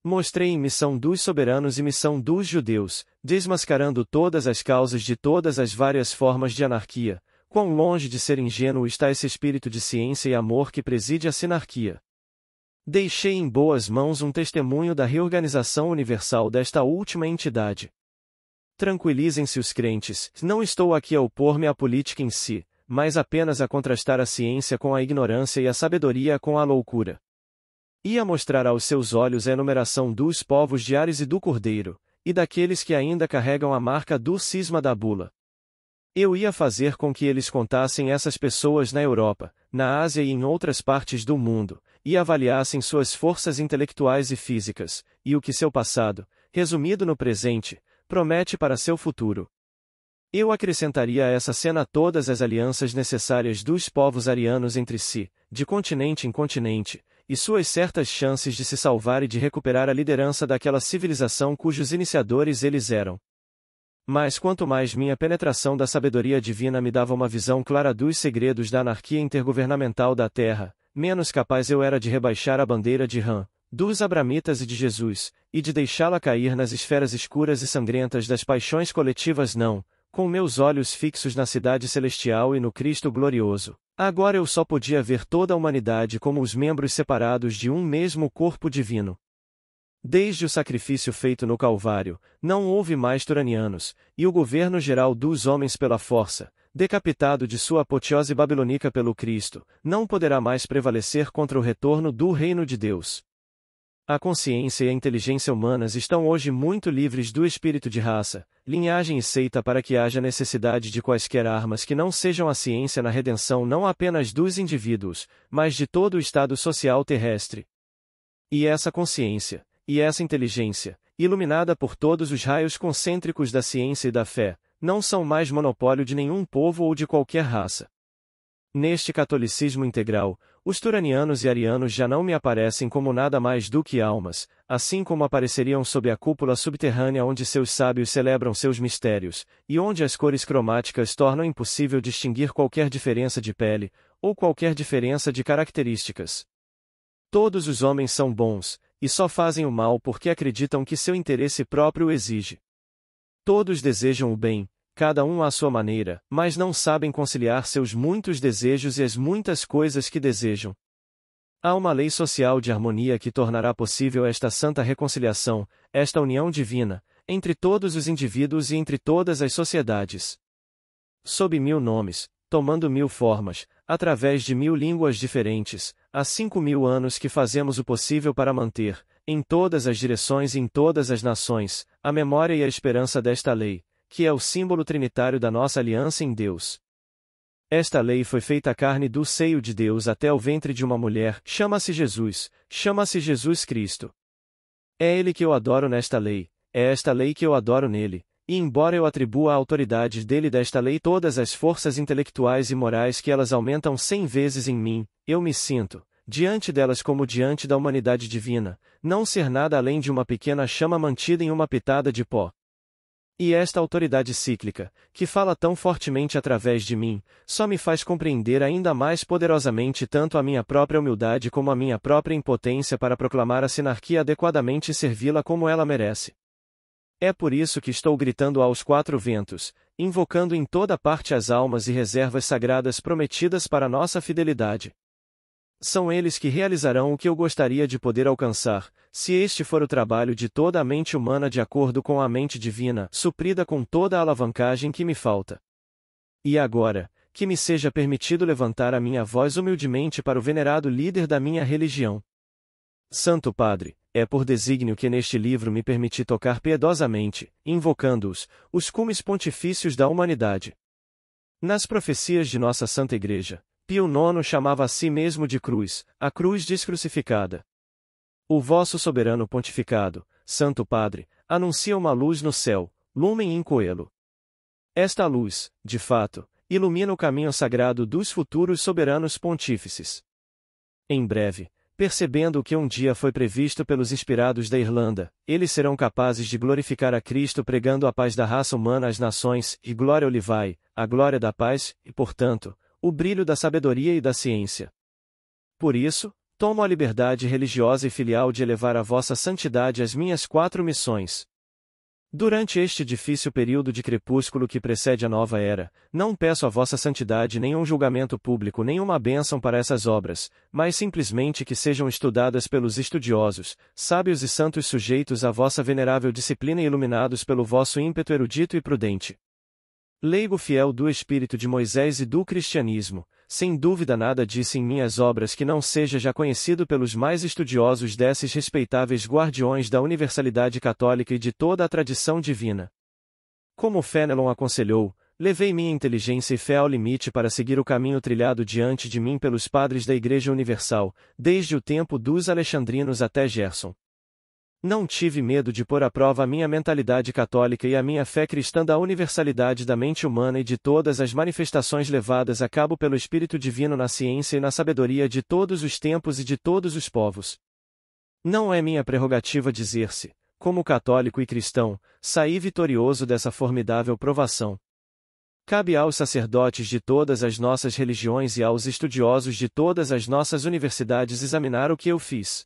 Mostrei em Missão dos Soberanos e Missão dos Judeus, desmascarando todas as causas de todas as várias formas de anarquia, quão longe de ser ingênuo está esse espírito de ciência e amor que preside a sinarquia. Deixei em boas mãos um testemunho da reorganização universal desta última entidade. Tranquilizem-se os crentes, não estou aqui a opor-me à política em si, mas apenas a contrastar a ciência com a ignorância e a sabedoria com a loucura. Ia mostrar aos seus olhos a enumeração dos povos de Ares e do Cordeiro, e daqueles que ainda carregam a marca do cisma da bula. Eu ia fazer com que eles contassem essas pessoas na Europa, na Ásia e em outras partes do mundo, e avaliassem suas forças intelectuais e físicas, e o que seu passado, resumido no presente, promete para seu futuro. Eu acrescentaria a essa cena todas as alianças necessárias dos povos arianos entre si, de continente em continente, e suas certas chances de se salvar e de recuperar a liderança daquela civilização cujos iniciadores eles eram. Mas quanto mais minha penetração da sabedoria divina me dava uma visão clara dos segredos da anarquia intergovernamental da Terra, menos capaz eu era de rebaixar a bandeira de Ram, dos Abramitas e de Jesus, e de deixá-la cair nas esferas escuras e sangrentas das paixões coletivas não, com meus olhos fixos na cidade celestial e no Cristo glorioso. Agora eu só podia ver toda a humanidade como os membros separados de um mesmo corpo divino. Desde o sacrifício feito no Calvário, não houve mais turanianos, e o governo geral dos homens pela força, decapitado de sua apoteose babilônica pelo Cristo, não poderá mais prevalecer contra o retorno do reino de Deus. A consciência e a inteligência humanas estão hoje muito livres do espírito de raça, linhagem e seita para que haja necessidade de quaisquer armas que não sejam a ciência na redenção não apenas dos indivíduos, mas de todo o estado social terrestre. E essa consciência, e essa inteligência, iluminada por todos os raios concêntricos da ciência e da fé, não são mais monopólio de nenhum povo ou de qualquer raça. Neste catolicismo integral, os turanianos e arianos já não me aparecem como nada mais do que almas, assim como apareceriam sob a cúpula subterrânea onde seus sábios celebram seus mistérios, e onde as cores cromáticas tornam impossível distinguir qualquer diferença de pele, ou qualquer diferença de características. Todos os homens são bons, e só fazem o mal porque acreditam que seu interesse próprio o exige. Todos desejam o bem, cada um à sua maneira, mas não sabem conciliar seus muitos desejos e as muitas coisas que desejam. Há uma lei social de harmonia que tornará possível esta santa reconciliação, esta união divina, entre todos os indivíduos e entre todas as sociedades. Sob 1000 nomes, tomando 1000 formas, através de 1000 línguas diferentes, há 5000 anos que fazemos o possível para manter, em todas as direções e em todas as nações, a memória e a esperança desta lei, que é o símbolo trinitário da nossa aliança em Deus. Esta lei foi feita carne do seio de Deus até o ventre de uma mulher, chama-se Jesus Cristo. É Ele que eu adoro nesta lei, é esta lei que eu adoro nele, e embora eu atribua à autoridade dele desta lei todas as forças intelectuais e morais que elas aumentam 100 vezes em mim, eu me sinto, diante delas como diante da humanidade divina, não ser nada além de uma pequena chama mantida em uma pitada de pó. E esta autoridade cíclica, que fala tão fortemente através de mim, só me faz compreender ainda mais poderosamente tanto a minha própria humildade como a minha própria impotência para proclamar a sinarquia adequadamente e servi-la como ela merece. É por isso que estou gritando aos 4 ventos, invocando em toda parte as almas e reservas sagradas prometidas para nossa fidelidade. São eles que realizarão o que eu gostaria de poder alcançar, se este for o trabalho de toda a mente humana de acordo com a mente divina, suprida com toda a alavancagem que me falta. E agora, que me seja permitido levantar a minha voz humildemente para o venerado líder da minha religião. Santo Padre, é por desígnio que neste livro me permiti tocar piedosamente, invocando-os, os cumes pontifícios da humanidade. Nas profecias de nossa Santa Igreja, Pio IX chamava a si mesmo de cruz, a cruz descrucificada. O vosso soberano pontificado, Santo Padre, anuncia uma luz no céu, lumen in coelo. Esta luz, de fato, ilumina o caminho sagrado dos futuros soberanos pontífices. Em breve, percebendo o que um dia foi previsto pelos inspirados da Irlanda, eles serão capazes de glorificar a Cristo pregando a paz da raça humana às nações, e glória olivai, a glória da paz, e portanto, o brilho da sabedoria e da ciência. Por isso, tomo a liberdade religiosa e filial de elevar a vossa santidade as minhas 4 missões. Durante este difícil período de crepúsculo que precede a nova era, não peço a vossa santidade nenhum julgamento público nem uma bênção para essas obras, mas simplesmente que sejam estudadas pelos estudiosos, sábios e santos sujeitos à vossa venerável disciplina e iluminados pelo vosso ímpeto erudito e prudente. Leigo fiel do Espírito de Moisés e do cristianismo, sem dúvida nada disse em minhas obras que não seja já conhecido pelos mais estudiosos desses respeitáveis guardiões da universalidade católica e de toda a tradição divina. Como Fénelon aconselhou, levei minha inteligência e fé ao limite para seguir o caminho trilhado diante de mim pelos padres da Igreja Universal, desde o tempo dos alexandrinos até Gerson. Não tive medo de pôr à prova a minha mentalidade católica e a minha fé cristã da universalidade da mente humana e de todas as manifestações levadas a cabo pelo Espírito Divino na ciência e na sabedoria de todos os tempos e de todos os povos. Não é minha prerrogativa dizer-se, como católico e cristão, saí vitorioso dessa formidável provação. Cabe aos sacerdotes de todas as nossas religiões e aos estudiosos de todas as nossas universidades examinar o que eu fiz.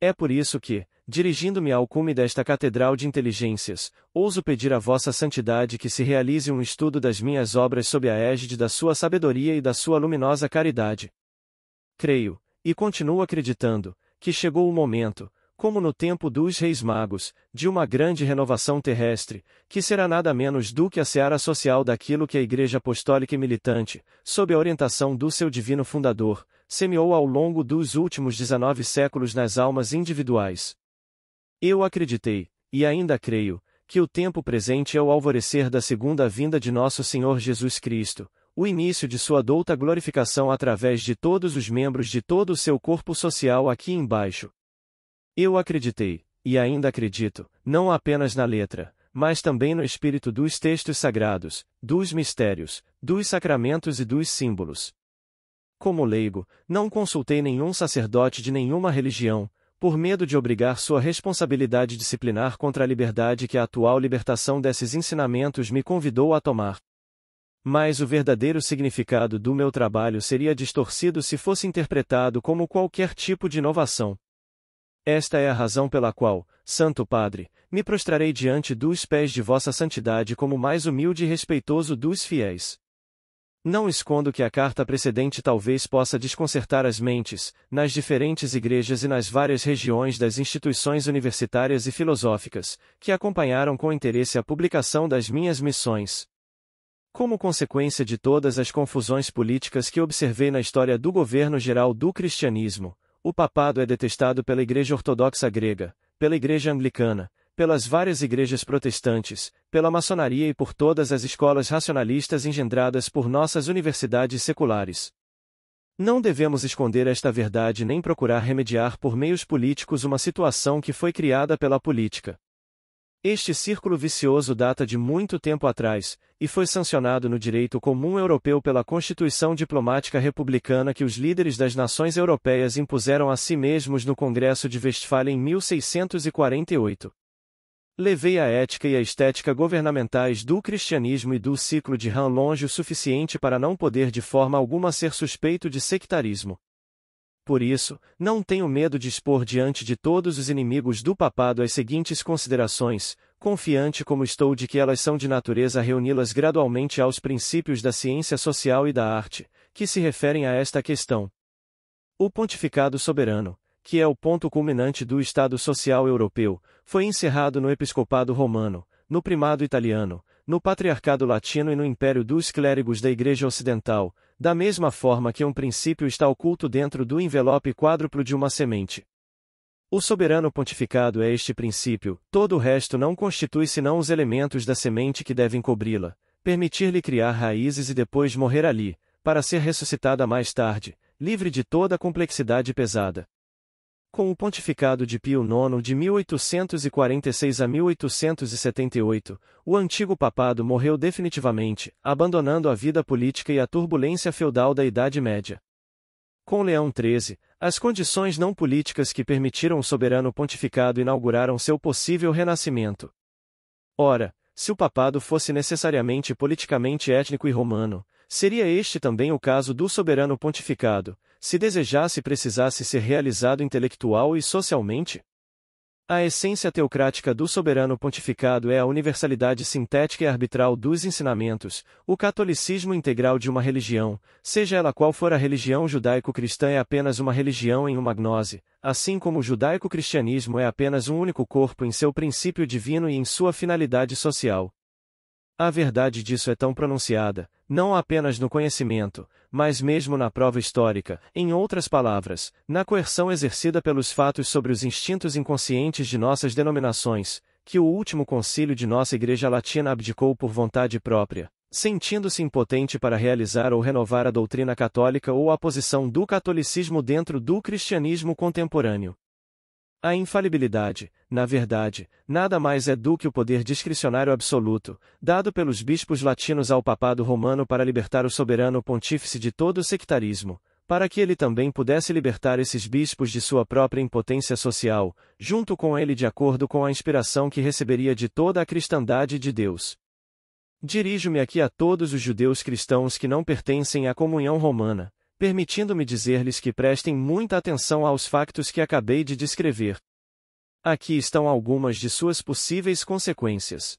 É por isso que, dirigindo-me ao cume desta catedral de inteligências, ouso pedir à vossa santidade que se realize um estudo das minhas obras sob a égide da sua sabedoria e da sua luminosa caridade. Creio, e continuo acreditando, que chegou o momento, como no tempo dos Reis Magos, de uma grande renovação terrestre, que será nada menos do que a seara social daquilo que a Igreja Apostólica e Militante, sob a orientação do seu divino fundador, semeou ao longo dos últimos 19 séculos nas almas individuais. Eu acreditei, e ainda creio, que o tempo presente é o alvorecer da segunda vinda de nosso Senhor Jesus Cristo, o início de sua douta glorificação através de todos os membros de todo o seu corpo social aqui embaixo. Eu acreditei, e ainda acredito, não apenas na letra, mas também no espírito dos textos sagrados, dos mistérios, dos sacramentos e dos símbolos. Como leigo, não consultei nenhum sacerdote de nenhuma religião, por medo de obrigar sua responsabilidade disciplinar contra a liberdade que a atual libertação desses ensinamentos me convidou a tomar. Mas o verdadeiro significado do meu trabalho seria distorcido se fosse interpretado como qualquer tipo de inovação. Esta é a razão pela qual, Santo Padre, me prostrarei diante dos pés de Vossa Santidade como o mais humilde e respeitoso dos fiéis. Não escondo que a carta precedente talvez possa desconcertar as mentes, nas diferentes igrejas e nas várias regiões das instituições universitárias e filosóficas, que acompanharam com interesse a publicação das minhas missões. Como consequência de todas as confusões políticas que observei na história do governo geral do cristianismo, o papado é detestado pela Igreja Ortodoxa Grega, pela Igreja Anglicana, pelas várias igrejas protestantes, pela maçonaria e por todas as escolas racionalistas engendradas por nossas universidades seculares. Não devemos esconder esta verdade nem procurar remediar por meios políticos uma situação que foi criada pela política. Este círculo vicioso data de muito tempo atrás, e foi sancionado no direito comum europeu pela Constituição Diplomática Republicana que os líderes das nações europeias impuseram a si mesmos no Congresso de Westfália em 1648. Levei a ética e a estética governamentais do cristianismo e do ciclo de Han longe o suficiente para não poder de forma alguma ser suspeito de sectarismo. Por isso, não tenho medo de expor diante de todos os inimigos do papado as seguintes considerações, confiante como estou de que elas são de natureza a reuni-las gradualmente aos princípios da ciência social e da arte, que se referem a esta questão. O pontificado soberano, que é o ponto culminante do Estado Social Europeu, foi encerrado no Episcopado Romano, no Primado Italiano, no Patriarcado Latino e no Império dos Clérigos da Igreja Ocidental, da mesma forma que um princípio está oculto dentro do envelope quádruplo de uma semente. O soberano pontificado é este princípio, todo o resto não constitui senão os elementos da semente que devem cobri-la, permitir-lhe criar raízes e depois morrer ali, para ser ressuscitada mais tarde, livre de toda a complexidade pesada. Com o pontificado de Pio IX de 1846 a 1878, o antigo papado morreu definitivamente, abandonando a vida política e a turbulência feudal da Idade Média. Com Leão XIII, as condições não políticas que permitiram o soberano pontificado inauguraram seu possível renascimento. Ora, se o papado fosse necessariamente politicamente étnico e romano, seria este também o caso do soberano pontificado, se desejasse e precisasse ser realizado intelectual e socialmente? A essência teocrática do soberano pontificado é a universalidade sintética e arbitral dos ensinamentos, o catolicismo integral de uma religião, seja ela qual for a religião judaico-cristã é apenas uma religião em uma gnose, assim como o judaico-cristianismo é apenas um único corpo em seu princípio divino e em sua finalidade social. A verdade disso é tão pronunciada, não apenas no conhecimento, mas mesmo na prova histórica, em outras palavras, na coerção exercida pelos fatos sobre os instintos inconscientes de nossas denominações, que o último concílio de nossa Igreja Latina abdicou por vontade própria, sentindo-se impotente para realizar ou renovar a doutrina católica ou a posição do catolicismo dentro do cristianismo contemporâneo. A infalibilidade, na verdade, nada mais é do que o poder discricionário absoluto, dado pelos bispos latinos ao papado romano para libertar o soberano pontífice de todo o sectarismo, para que ele também pudesse libertar esses bispos de sua própria impotência social, junto com ele de acordo com a inspiração que receberia de toda a cristandade de Deus. Dirijo-me aqui a todos os judeus cristãos que não pertencem à comunhão romana, permitindo-me dizer-lhes que prestem muita atenção aos factos que acabei de descrever. Aqui estão algumas de suas possíveis consequências.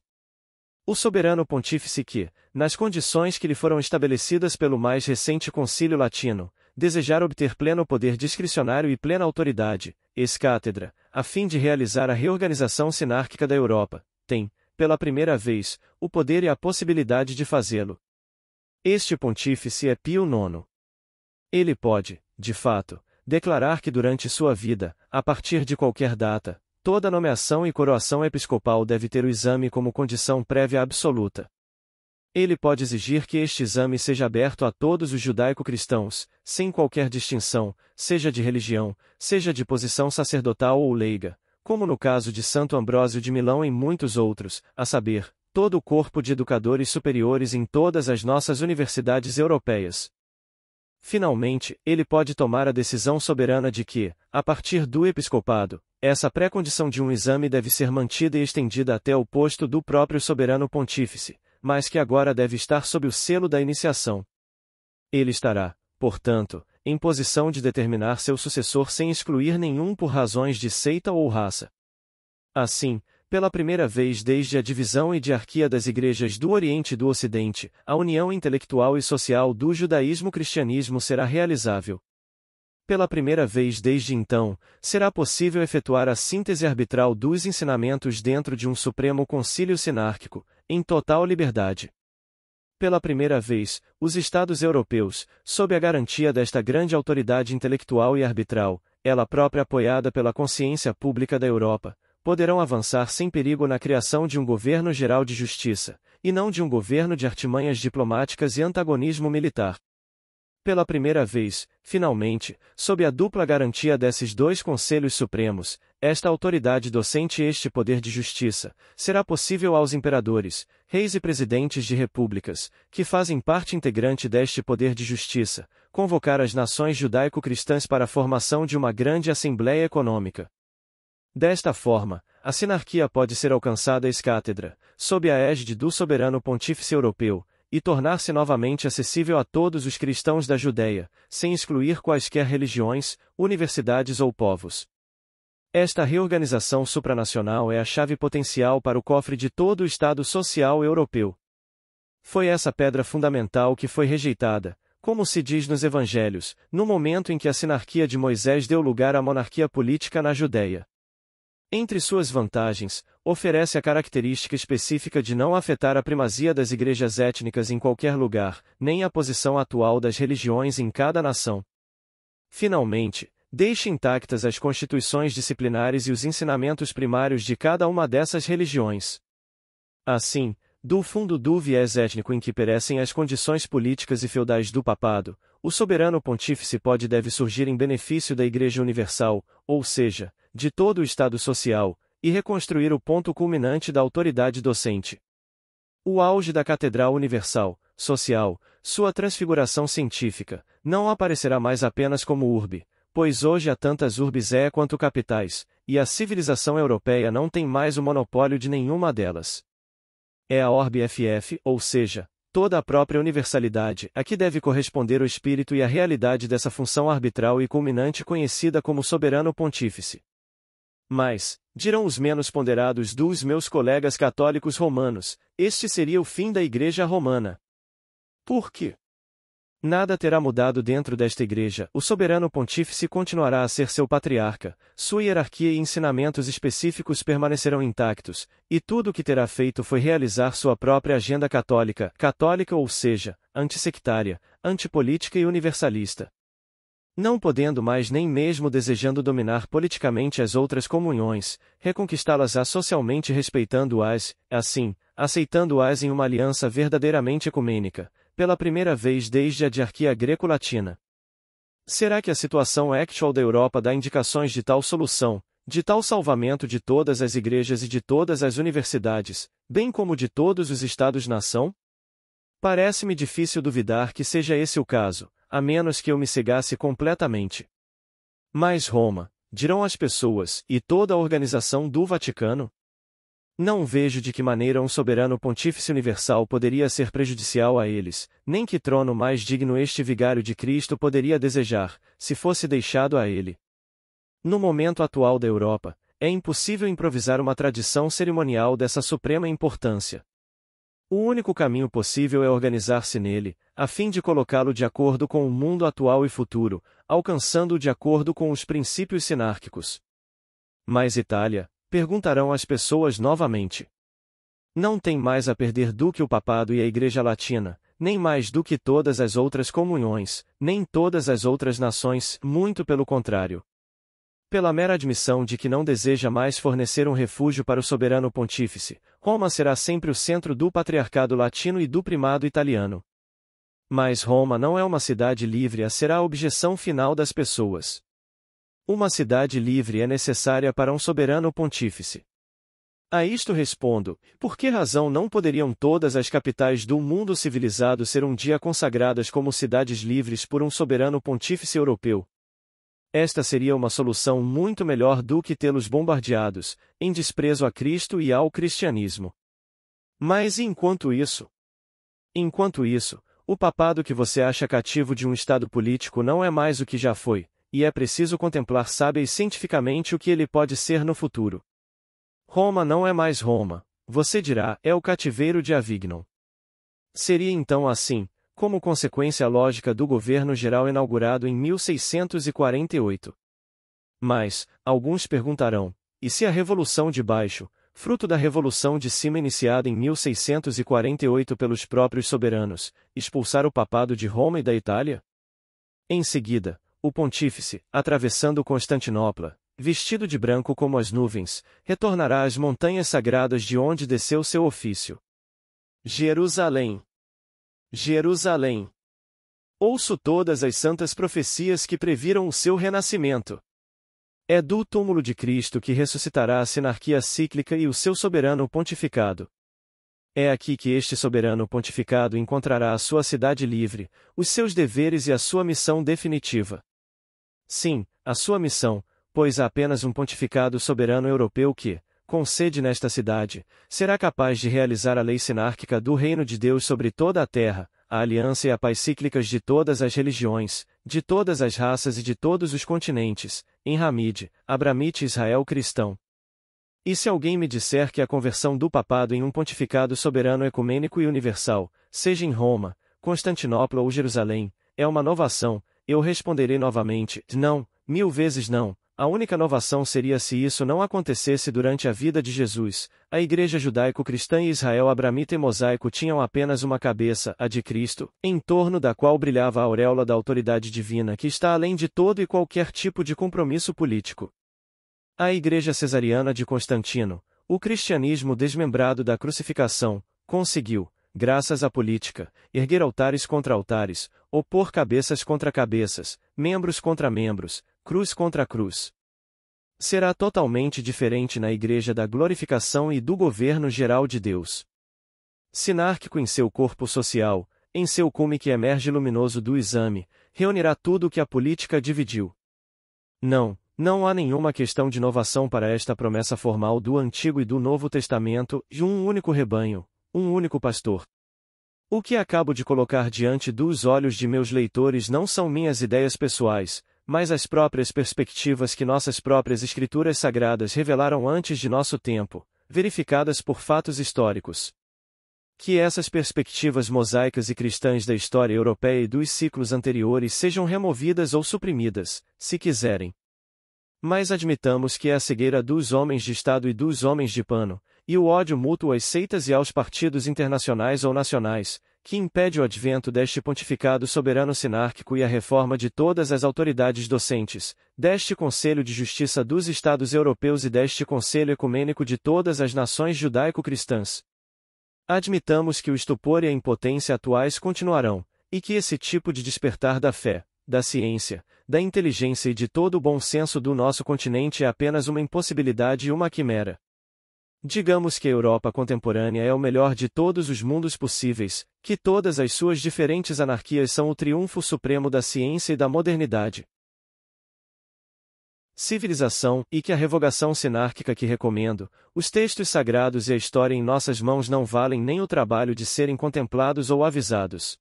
O soberano pontífice que, nas condições que lhe foram estabelecidas pelo mais recente concílio latino, desejar obter pleno poder discricionário e plena autoridade, ex-cátedra, a fim de realizar a reorganização sinárquica da Europa, tem, pela primeira vez, o poder e a possibilidade de fazê-lo. Este pontífice é Pio IX. Ele pode, de fato, declarar que durante sua vida, a partir de qualquer data, toda nomeação e coroação episcopal deve ter o exame como condição prévia absoluta. Ele pode exigir que este exame seja aberto a todos os judaico-cristãos, sem qualquer distinção, seja de religião, seja de posição sacerdotal ou leiga, como no caso de Santo Ambrósio de Milão e muitos outros, a saber, todo o corpo de educadores superiores em todas as nossas universidades europeias. Finalmente, ele pode tomar a decisão soberana de que, a partir do episcopado, essa pré-condição de um exame deve ser mantida e estendida até o posto do próprio soberano pontífice, mas que agora deve estar sob o selo da iniciação. Ele estará, portanto, em posição de determinar seu sucessor sem excluir nenhum por razões de seita ou raça. Assim, pela primeira vez desde a divisão e diarquia das igrejas do Oriente e do Ocidente, a união intelectual e social do judaísmo-cristianismo será realizável. Pela primeira vez desde então, será possível efetuar a síntese arbitral dos ensinamentos dentro de um supremo concílio sinárquico, em total liberdade. Pela primeira vez, os Estados europeus, sob a garantia desta grande autoridade intelectual e arbitral, ela própria apoiada pela consciência pública da Europa, poderão avançar sem perigo na criação de um governo geral de justiça, e não de um governo de artimanhas diplomáticas e antagonismo militar. Pela primeira vez, finalmente, sob a dupla garantia desses dois conselhos supremos, esta autoridade docente e este poder de justiça, será possível aos imperadores, reis e presidentes de repúblicas, que fazem parte integrante deste poder de justiça, convocar as nações judaico-cristãs para a formação de uma grande assembleia econômica. Desta forma, a sinarquia pode ser alcançada ex-cátedra, sob a égide do soberano pontífice europeu, e tornar-se novamente acessível a todos os cristãos da Judéia, sem excluir quaisquer religiões, universidades ou povos. Esta reorganização supranacional é a chave potencial para o cofre de todo o Estado social europeu. Foi essa pedra fundamental que foi rejeitada, como se diz nos Evangelhos, no momento em que a sinarquia de Moisés deu lugar à monarquia política na Judéia. Entre suas vantagens, oferece a característica específica de não afetar a primazia das igrejas étnicas em qualquer lugar, nem a posição atual das religiões em cada nação. Finalmente, deixa intactas as constituições disciplinares e os ensinamentos primários de cada uma dessas religiões. Assim, do fundo do viés étnico em que perecem as condições políticas e feudais do papado, o soberano pontífice pode e deve surgir em benefício da Igreja Universal, ou seja, de todo o Estado social, e reconstruir o ponto culminante da autoridade docente. O auge da Catedral Universal, social, sua transfiguração científica, não aparecerá mais apenas como urbe, pois hoje há tantas urbes quanto capitais, e a civilização europeia não tem mais o monopólio de nenhuma delas. É a Orbe FF, ou seja, toda a própria universalidade, a que deve corresponder o espírito e a realidade dessa função arbitral e culminante conhecida como soberano pontífice. Mas, dirão os menos ponderados dos meus colegas católicos romanos, este seria o fim da Igreja Romana. Por quê? Nada terá mudado dentro desta Igreja, o soberano pontífice continuará a ser seu patriarca, sua hierarquia e ensinamentos específicos permanecerão intactos, e tudo o que terá feito foi realizar sua própria agenda católica, ou seja, antissectária, antipolítica e universalista. Não podendo mais nem mesmo desejando dominar politicamente as outras comunhões, reconquistá-las socialmente respeitando-as, assim, aceitando-as em uma aliança verdadeiramente ecumênica, pela primeira vez desde a diarquia greco-latina. Será que a situação actual da Europa dá indicações de tal solução, de tal salvamento de todas as igrejas e de todas as universidades, bem como de todos os Estados-nação? Parece-me difícil duvidar que seja esse o caso, a menos que eu me cegasse completamente. Mas Roma, dirão as pessoas, e toda a organização do Vaticano? Não vejo de que maneira um soberano pontífice universal poderia ser prejudicial a eles, nem que trono mais digno este vigário de Cristo poderia desejar, se fosse deixado a ele. No momento atual da Europa, é impossível improvisar uma tradição cerimonial dessa suprema importância. O único caminho possível é organizar-se nele, a fim de colocá-lo de acordo com o mundo atual e futuro, alcançando-o de acordo com os princípios sinárquicos. Mas Itália? Perguntarão as pessoas novamente. Não tem mais a perder do que o papado e a Igreja Latina, nem mais do que todas as outras comunhões, nem todas as outras nações, muito pelo contrário. Pela mera admissão de que não deseja mais fornecer um refúgio para o soberano pontífice, Roma será sempre o centro do patriarcado latino e do primado italiano. Mas Roma não é uma cidade livre, será a objeção final das pessoas. Uma cidade livre é necessária para um soberano pontífice. A isto respondo: por que razão não poderiam todas as capitais do mundo civilizado ser um dia consagradas como cidades livres por um soberano pontífice europeu? Esta seria uma solução muito melhor do que tê-los bombardeados, em desprezo a Cristo e ao cristianismo. Mas enquanto isso, o papado que você acha cativo de um estado político não é mais o que já foi, e é preciso contemplar sábia e cientificamente o que ele pode ser no futuro. Roma não é mais Roma, você dirá, é o cativeiro de Avignon. Seria então assim, como consequência lógica do governo geral inaugurado em 1648. Mas, alguns perguntarão, e se a Revolução de Baixo, fruto da Revolução de Cima iniciada em 1648 pelos próprios soberanos, expulsar o papado de Roma e da Itália? Em seguida, o pontífice, atravessando Constantinopla, vestido de branco como as nuvens, retornará às montanhas sagradas de onde desceu seu ofício. Jerusalém! Jerusalém! Ouço todas as santas profecias que previram o seu renascimento. É do túmulo de Cristo que ressuscitará a sinarquia cíclica e o seu soberano pontificado. É aqui que este soberano pontificado encontrará a sua cidade livre, os seus deveres e a sua missão definitiva. Sim, a sua missão, pois há apenas um pontificado soberano europeu que, com sede nesta cidade, será capaz de realizar a lei sinárquica do reino de Deus sobre toda a terra, a aliança e a paz cíclicas de todas as religiões, de todas as raças e de todos os continentes, em Hamide, Abramite e Israel cristão. E se alguém me disser que a conversão do papado em um pontificado soberano ecumênico e universal, seja em Roma, Constantinopla ou Jerusalém, é uma novação, eu responderei novamente, não, 1000 vezes não. A única novação seria se isso não acontecesse durante a vida de Jesus. A Igreja judaico-cristã e Israel abramita e mosaico tinham apenas uma cabeça, a de Cristo, em torno da qual brilhava a auréola da autoridade divina que está além de todo e qualquer tipo de compromisso político. A Igreja cesariana de Constantino, o cristianismo desmembrado da crucificação, conseguiu, graças à política, erguer altares contra altares, opor cabeças contra cabeças, membros contra membros, cruz contra cruz. Será totalmente diferente na Igreja da glorificação e do governo geral de Deus. Sinárquico em seu corpo social, em seu cume que emerge luminoso do exame, reunirá tudo o que a política dividiu. Não há nenhuma questão de inovação para esta promessa formal do Antigo e do Novo Testamento, de um único rebanho, um único pastor. O que acabo de colocar diante dos olhos de meus leitores não são minhas ideias pessoais, mas as próprias perspectivas que nossas próprias escrituras sagradas revelaram antes de nosso tempo, verificadas por fatos históricos. Que essas perspectivas mosaicas e cristãs da história europeia e dos ciclos anteriores sejam removidas ou suprimidas, se quiserem. Mas admitamos que é a cegueira dos homens de Estado e dos homens de pano, e o ódio mútuo às seitas e aos partidos internacionais ou nacionais, que impede o advento deste pontificado soberano sinárquico e a reforma de todas as autoridades docentes, deste Conselho de Justiça dos Estados Europeus e deste Conselho Ecumênico de todas as nações judaico-cristãs. Admitamos que o estupor e a impotência atuais continuarão, e que esse tipo de despertar da fé, da ciência, da inteligência e de todo o bom senso do nosso continente é apenas uma impossibilidade e uma quimera. Digamos que a Europa contemporânea é o melhor de todos os mundos possíveis, que todas as suas diferentes anarquias são o triunfo supremo da ciência e da modernidade. Civilização, e que a revogação sinárquica que recomendo, os textos sagrados e a história em nossas mãos não valem nem o trabalho de serem contemplados ou avisados.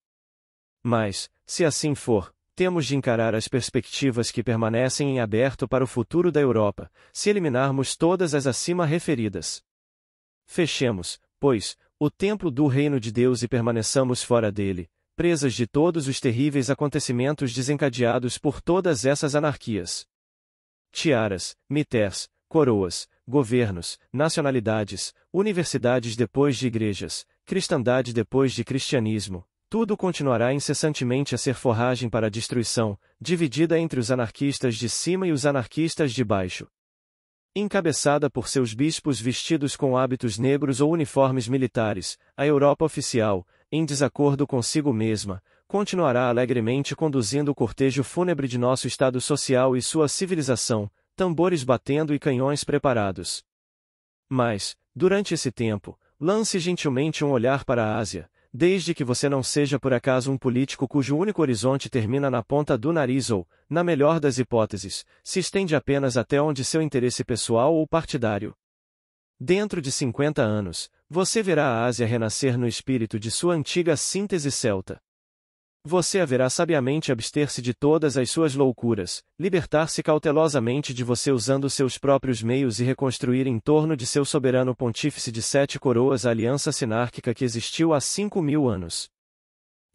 Mas, se assim for, temos de encarar as perspectivas que permanecem em aberto para o futuro da Europa, se eliminarmos todas as acima referidas. Fechemos, pois, o templo do reino de Deus e permaneçamos fora dele, presas de todos os terríveis acontecimentos desencadeados por todas essas anarquias. Tiaras, miters, coroas, governos, nacionalidades, universidades depois de igrejas, cristandade depois de cristianismo, tudo continuará incessantemente a ser forragem para a destruição, dividida entre os anarquistas de cima e os anarquistas de baixo. Encabeçada por seus bispos vestidos com hábitos negros ou uniformes militares, a Europa oficial, em desacordo consigo mesma, continuará alegremente conduzindo o cortejo fúnebre de nosso estado social e sua civilização, tambores batendo e canhões preparados. Mas, durante esse tempo, lance gentilmente um olhar para a Ásia, desde que você não seja por acaso um político cujo único horizonte termina na ponta do nariz ou, na melhor das hipóteses, se estende apenas até onde seu interesse pessoal ou partidário. Dentro de 50 anos, você verá a Ásia renascer no espírito de sua antiga síntese celta. Você haverá sabiamente abster-se de todas as suas loucuras, libertar-se cautelosamente de você usando seus próprios meios e reconstruir em torno de seu soberano pontífice de 7 coroas a aliança sinárquica que existiu há 5.000 anos.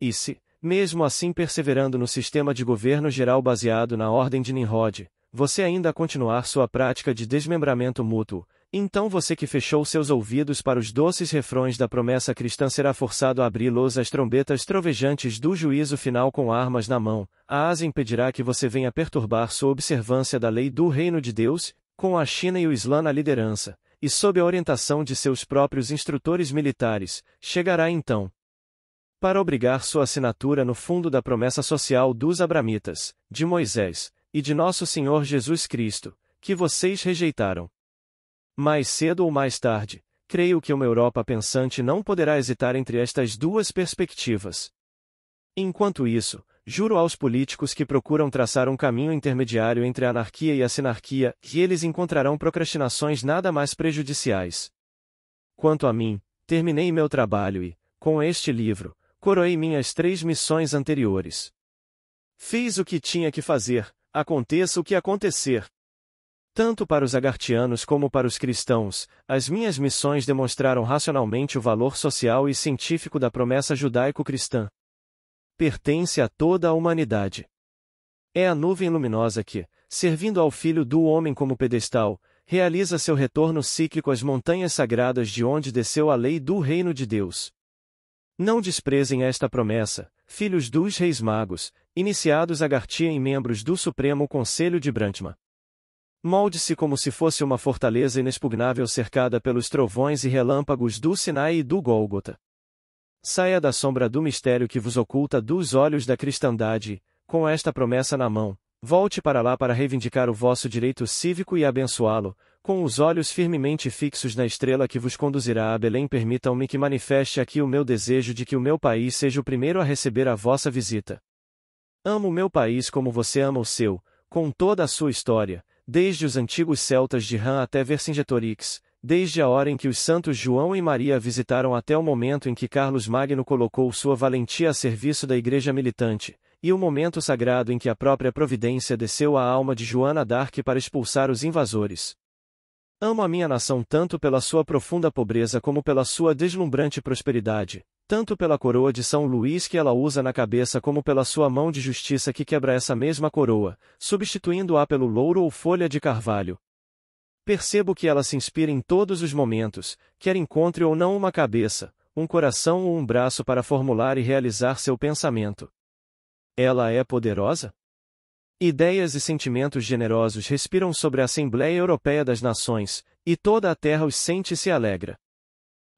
E se, mesmo assim perseverando no sistema de governo geral baseado na ordem de Nimrod, você ainda continuar sua prática de desmembramento mútuo, então você que fechou seus ouvidos para os doces refrões da promessa cristã será forçado a abri-los às trombetas trovejantes do juízo final com armas na mão. A Ásia impedirá que você venha perturbar sua observância da lei do reino de Deus, com a China e o Islã na liderança, e sob a orientação de seus próprios instrutores militares, chegará então para obrigar sua assinatura no fundo da promessa social dos Abramitas, de Moisés, e de nosso Senhor Jesus Cristo, que vocês rejeitaram. Mais cedo ou mais tarde, creio que uma Europa pensante não poderá hesitar entre estas duas perspectivas. Enquanto isso, juro aos políticos que procuram traçar um caminho intermediário entre a anarquia e a sinarquia, que eles encontrarão procrastinações nada mais prejudiciais. Quanto a mim, terminei meu trabalho e, com este livro, coroei minhas 3 missões anteriores. Fiz o que tinha que fazer, aconteça o que acontecer. Tanto para os agartianos como para os cristãos, as minhas missões demonstraram racionalmente o valor social e científico da promessa judaico-cristã. Pertence a toda a humanidade. É a nuvem luminosa que, servindo ao Filho do Homem como pedestal, realiza seu retorno cíclico às montanhas sagradas de onde desceu a lei do reino de Deus. Não desprezem esta promessa, filhos dos reis magos, iniciados Agartia e membros do Supremo Conselho de Brantma. Molde-se como se fosse uma fortaleza inexpugnável cercada pelos trovões e relâmpagos do Sinai e do Gólgota. Saia da sombra do mistério que vos oculta dos olhos da cristandade, com esta promessa na mão, volte para lá para reivindicar o vosso direito cívico e abençoá-lo, com os olhos firmemente fixos na estrela que vos conduzirá a Belém. Permitam-me que manifeste aqui o meu desejo de que o meu país seja o primeiro a receber a vossa visita. Amo o meu país como você ama o seu, com toda a sua história, desde os antigos celtas de Han até Vercingetorix, desde a hora em que os santos João e Maria a visitaram até o momento em que Carlos Magno colocou sua valentia a serviço da igreja militante, e o momento sagrado em que a própria providência desceu à alma de Joana d'Arc para expulsar os invasores. Amo a minha nação tanto pela sua profunda pobreza como pela sua deslumbrante prosperidade, tanto pela coroa de São Luís que ela usa na cabeça como pela sua mão de justiça que quebra essa mesma coroa, substituindo-a pelo louro ou folha de carvalho. Percebo que ela se inspira em todos os momentos, quer encontre ou não uma cabeça, um coração ou um braço para formular e realizar seu pensamento. Ela é poderosa? Ideias e sentimentos generosos respiram sobre a Assembleia Europeia das Nações, e toda a terra os sente e se alegra.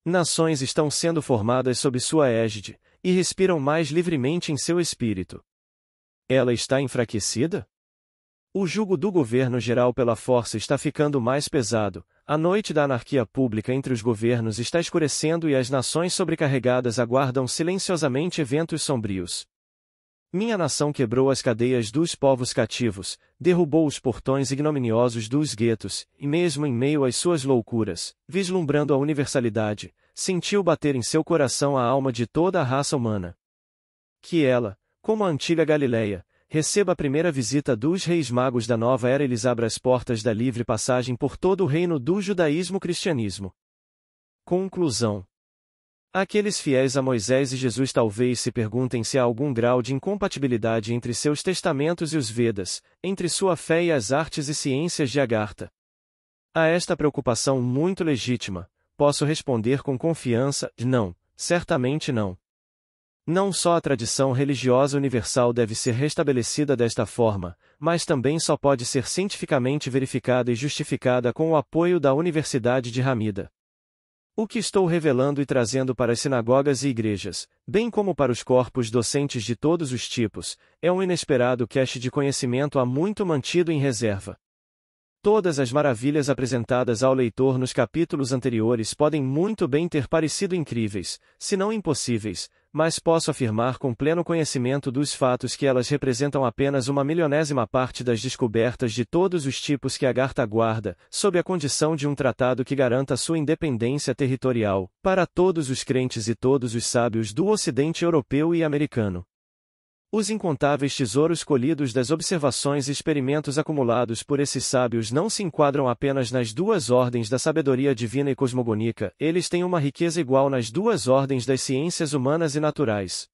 Nações estão sendo formadas sob sua égide, e respiram mais livremente em seu espírito. Ela está enfraquecida? O jugo do governo geral pela força está ficando mais pesado, a noite da anarquia pública entre os governos está escurecendo e as nações sobrecarregadas aguardam silenciosamente eventos sombrios. Minha nação quebrou as cadeias dos povos cativos, derrubou os portões ignominiosos dos guetos, e mesmo em meio às suas loucuras, vislumbrando a universalidade, sentiu bater em seu coração a alma de toda a raça humana. Que ela, como a antiga Galileia, receba a primeira visita dos reis magos da nova era e lhes abra as portas da livre passagem por todo o reino do judaísmo-cristianismo. Conclusão. Aqueles fiéis a Moisés e Jesus talvez se perguntem se há algum grau de incompatibilidade entre seus testamentos e os Vedas, entre sua fé e as artes e ciências de Agartha. A esta preocupação muito legítima, posso responder com confiança: não, certamente não. Não só a tradição religiosa universal deve ser restabelecida desta forma, mas também só pode ser cientificamente verificada e justificada com o apoio da Universidade de Hamida. O que estou revelando e trazendo para as sinagogas e igrejas, bem como para os corpos docentes de todos os tipos, é um inesperado cache de conhecimento há muito mantido em reserva. Todas as maravilhas apresentadas ao leitor nos capítulos anteriores podem muito bem ter parecido incríveis, se não impossíveis, mas posso afirmar com pleno conhecimento dos fatos que elas representam apenas uma milionésima parte das descobertas de todos os tipos que Agartha guarda, sob a condição de um tratado que garanta sua independência territorial, para todos os crentes e todos os sábios do Ocidente europeu e americano. Os incontáveis tesouros colhidos das observações e experimentos acumulados por esses sábios não se enquadram apenas nas duas ordens da sabedoria divina e cosmogônica, eles têm uma riqueza igual nas duas ordens das ciências humanas e naturais.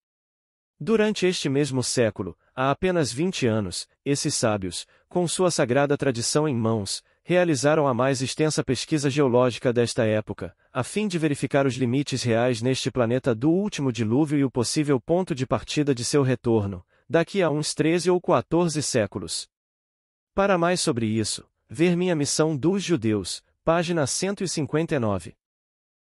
Durante este mesmo século, há apenas 20 anos, esses sábios, com sua sagrada tradição em mãos, realizaram a mais extensa pesquisa geológica desta época, a fim de verificar os limites reais neste planeta do último dilúvio e o possível ponto de partida de seu retorno, daqui a uns 13 ou 14 séculos. Para mais sobre isso, ver minha missão dos judeus, página 159.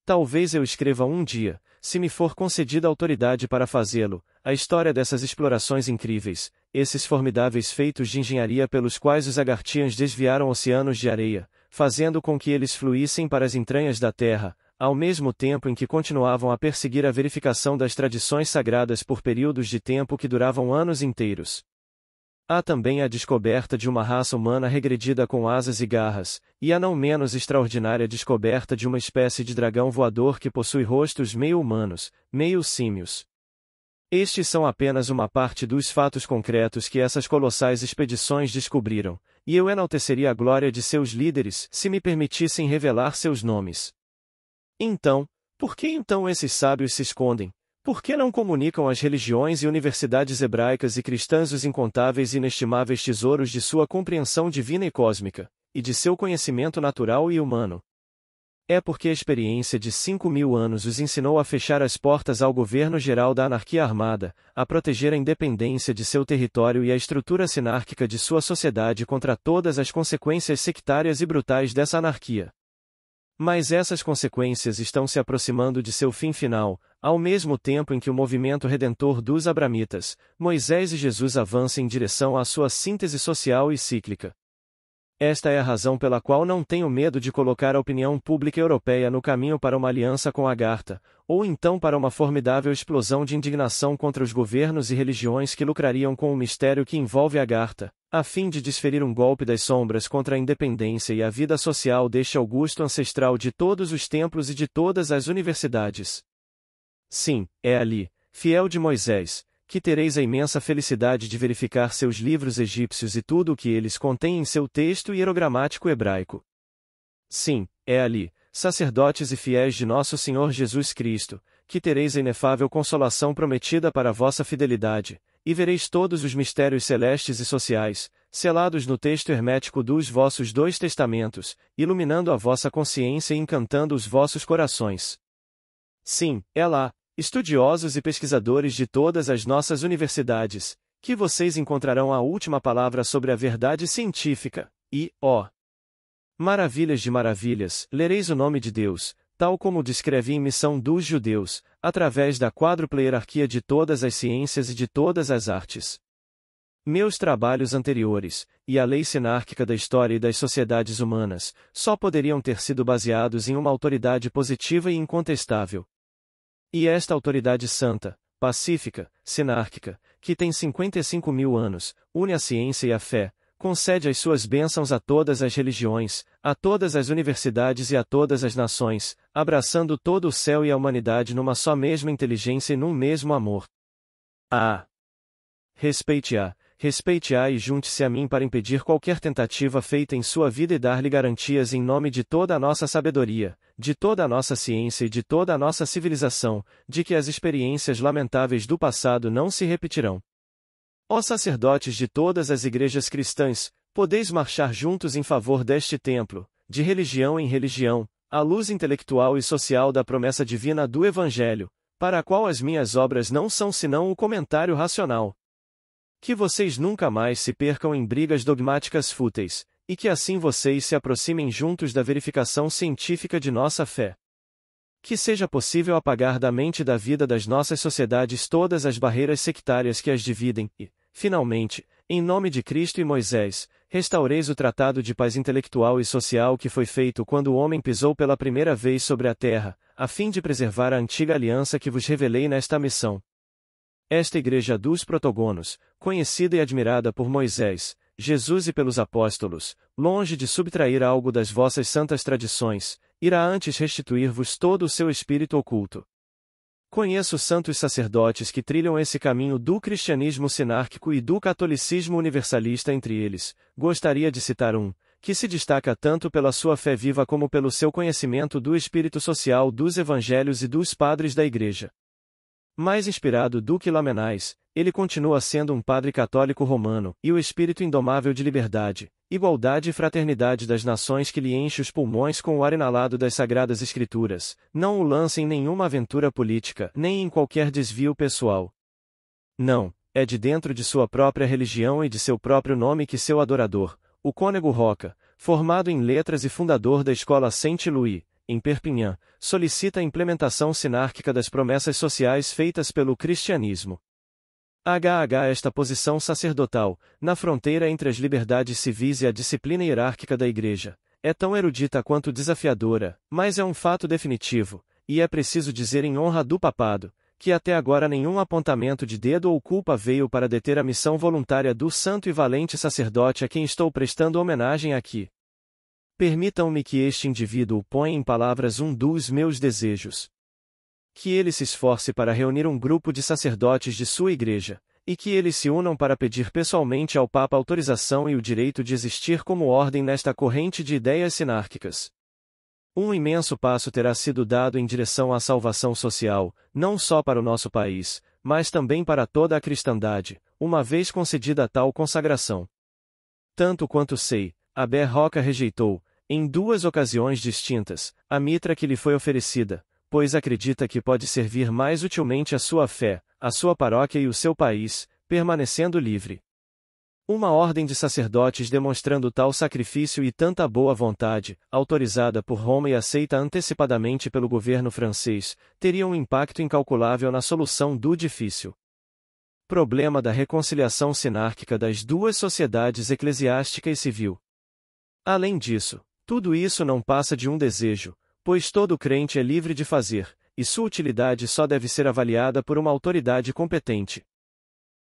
Talvez eu escreva um dia, se me for concedida autoridade para fazê-lo, a história dessas explorações incríveis, esses formidáveis feitos de engenharia pelos quais os agartians desviaram oceanos de areia, fazendo com que eles fluíssem para as entranhas da terra, ao mesmo tempo em que continuavam a perseguir a verificação das tradições sagradas por períodos de tempo que duravam anos inteiros. Há também a descoberta de uma raça humana regredida com asas e garras, e a não menos extraordinária descoberta de uma espécie de dragão voador que possui rostos meio humanos, meio símios. Estes são apenas uma parte dos fatos concretos que essas colossais expedições descobriram, e eu enalteceria a glória de seus líderes se me permitissem revelar seus nomes. Então, por que então esses sábios se escondem? Por que não comunicam às religiões e universidades hebraicas e cristãs os incontáveis e inestimáveis tesouros de sua compreensão divina e cósmica, e de seu conhecimento natural e humano? É porque a experiência de 5.000 anos os ensinou a fechar as portas ao governo geral da anarquia armada, a proteger a independência de seu território e a estrutura sinárquica de sua sociedade contra todas as consequências sectárias e brutais dessa anarquia. Mas essas consequências estão se aproximando de seu fim final, ao mesmo tempo em que o movimento redentor dos Abramitas, Moisés e Jesus avança em direção à sua síntese social e cíclica. Esta é a razão pela qual não tenho medo de colocar a opinião pública europeia no caminho para uma aliança com Agartha, ou então para uma formidável explosão de indignação contra os governos e religiões que lucrariam com o mistério que envolve Agartha, a fim de desferir um golpe das sombras contra a independência e a vida social deste augusto ancestral de todos os templos e de todas as universidades. Sim, é ali, fiel de Moisés, que tereis a imensa felicidade de verificar seus livros egípcios e tudo o que eles contêm em seu texto hierogramático hebraico. Sim, é ali, sacerdotes e fiéis de nosso Senhor Jesus Cristo, que tereis a inefável consolação prometida para a vossa fidelidade, e vereis todos os mistérios celestes e sociais, selados no texto hermético dos vossos dois testamentos, iluminando a vossa consciência e encantando os vossos corações. Sim, é lá, estudiosos e pesquisadores de todas as nossas universidades, que vocês encontrarão a última palavra sobre a verdade científica, e, ó, maravilhas de maravilhas, lereis o nome de Deus, tal como descreve em Missão dos Judeus, através da quádrupla hierarquia de todas as ciências e de todas as artes. Meus trabalhos anteriores, e a lei sinárquica da história e das sociedades humanas, só poderiam ter sido baseados em uma autoridade positiva e incontestável. E esta autoridade santa, pacífica, sinárquica, que tem 55.000 anos, une a ciência e a fé, concede as suas bênçãos a todas as religiões, a todas as universidades e a todas as nações, abraçando todo o céu e a humanidade numa só mesma inteligência e num mesmo amor. Ah! Respeite-a e junte-se a mim para impedir qualquer tentativa feita em sua vida e dar-lhe garantias em nome de toda a nossa sabedoria, de toda a nossa ciência e de toda a nossa civilização, de que as experiências lamentáveis do passado não se repetirão. Ó sacerdotes de todas as igrejas cristãs, podeis marchar juntos em favor deste templo, de religião em religião, à luz intelectual e social da promessa divina do Evangelho, para a qual as minhas obras não são senão o comentário racional. Que vocês nunca mais se percam em brigas dogmáticas fúteis, e que assim vocês se aproximem juntos da verificação científica de nossa fé. Que seja possível apagar da mente e da vida das nossas sociedades todas as barreiras sectárias que as dividem e, finalmente, em nome de Cristo e Moisés, restaureis o tratado de paz intelectual e social que foi feito quando o homem pisou pela primeira vez sobre a terra, a fim de preservar a antiga aliança que vos revelei nesta missão. Esta igreja dos protogonos, conhecida e admirada por Moisés, Jesus e pelos apóstolos, longe de subtrair algo das vossas santas tradições, irá antes restituir-vos todo o seu espírito oculto. Conheço santos sacerdotes que trilham esse caminho do cristianismo sinárquico e do catolicismo universalista entre eles. Gostaria de citar um, que se destaca tanto pela sua fé viva como pelo seu conhecimento do espírito social dos evangelhos e dos padres da Igreja. Mais inspirado do que Lamennais, ele continua sendo um padre católico romano, e o espírito indomável de liberdade, igualdade e fraternidade das nações que lhe enche os pulmões com o ar inalado das Sagradas Escrituras, não o lança em nenhuma aventura política, nem em qualquer desvio pessoal. Não, é de dentro de sua própria religião e de seu próprio nome que seu adorador, o cônego Roca, formado em letras e fundador da escola Saint-Louis, em Perpignan, solicita a implementação sinárquica das promessas sociais feitas pelo cristianismo. Esta posição sacerdotal, na fronteira entre as liberdades civis e a disciplina hierárquica da Igreja, é tão erudita quanto desafiadora, mas é um fato definitivo, e é preciso dizer em honra do papado, que até agora nenhum apontamento de dedo ou culpa veio para deter a missão voluntária do santo e valente sacerdote a quem estou prestando homenagem aqui. Permitam-me que este indivíduo ponha em palavras um dos meus desejos. Que ele se esforce para reunir um grupo de sacerdotes de sua igreja, e que eles se unam para pedir pessoalmente ao Papa autorização e o direito de existir como ordem nesta corrente de ideias sinárquicas. Um imenso passo terá sido dado em direção à salvação social, não só para o nosso país, mas também para toda a cristandade, uma vez concedida tal consagração. Tanto quanto sei, Abbé Roca rejeitou, em 2 ocasiões distintas, a mitra que lhe foi oferecida, pois acredita que pode servir mais utilmente a sua fé, a sua paróquia e o seu país, permanecendo livre. Uma ordem de sacerdotes demonstrando tal sacrifício e tanta boa vontade, autorizada por Roma e aceita antecipadamente pelo governo francês, teria um impacto incalculável na solução do difícil problema da reconciliação sinárquica das duas sociedades eclesiástica e civil. Além disso, tudo isso não passa de um desejo, pois todo crente é livre de fazer, e sua utilidade só deve ser avaliada por uma autoridade competente.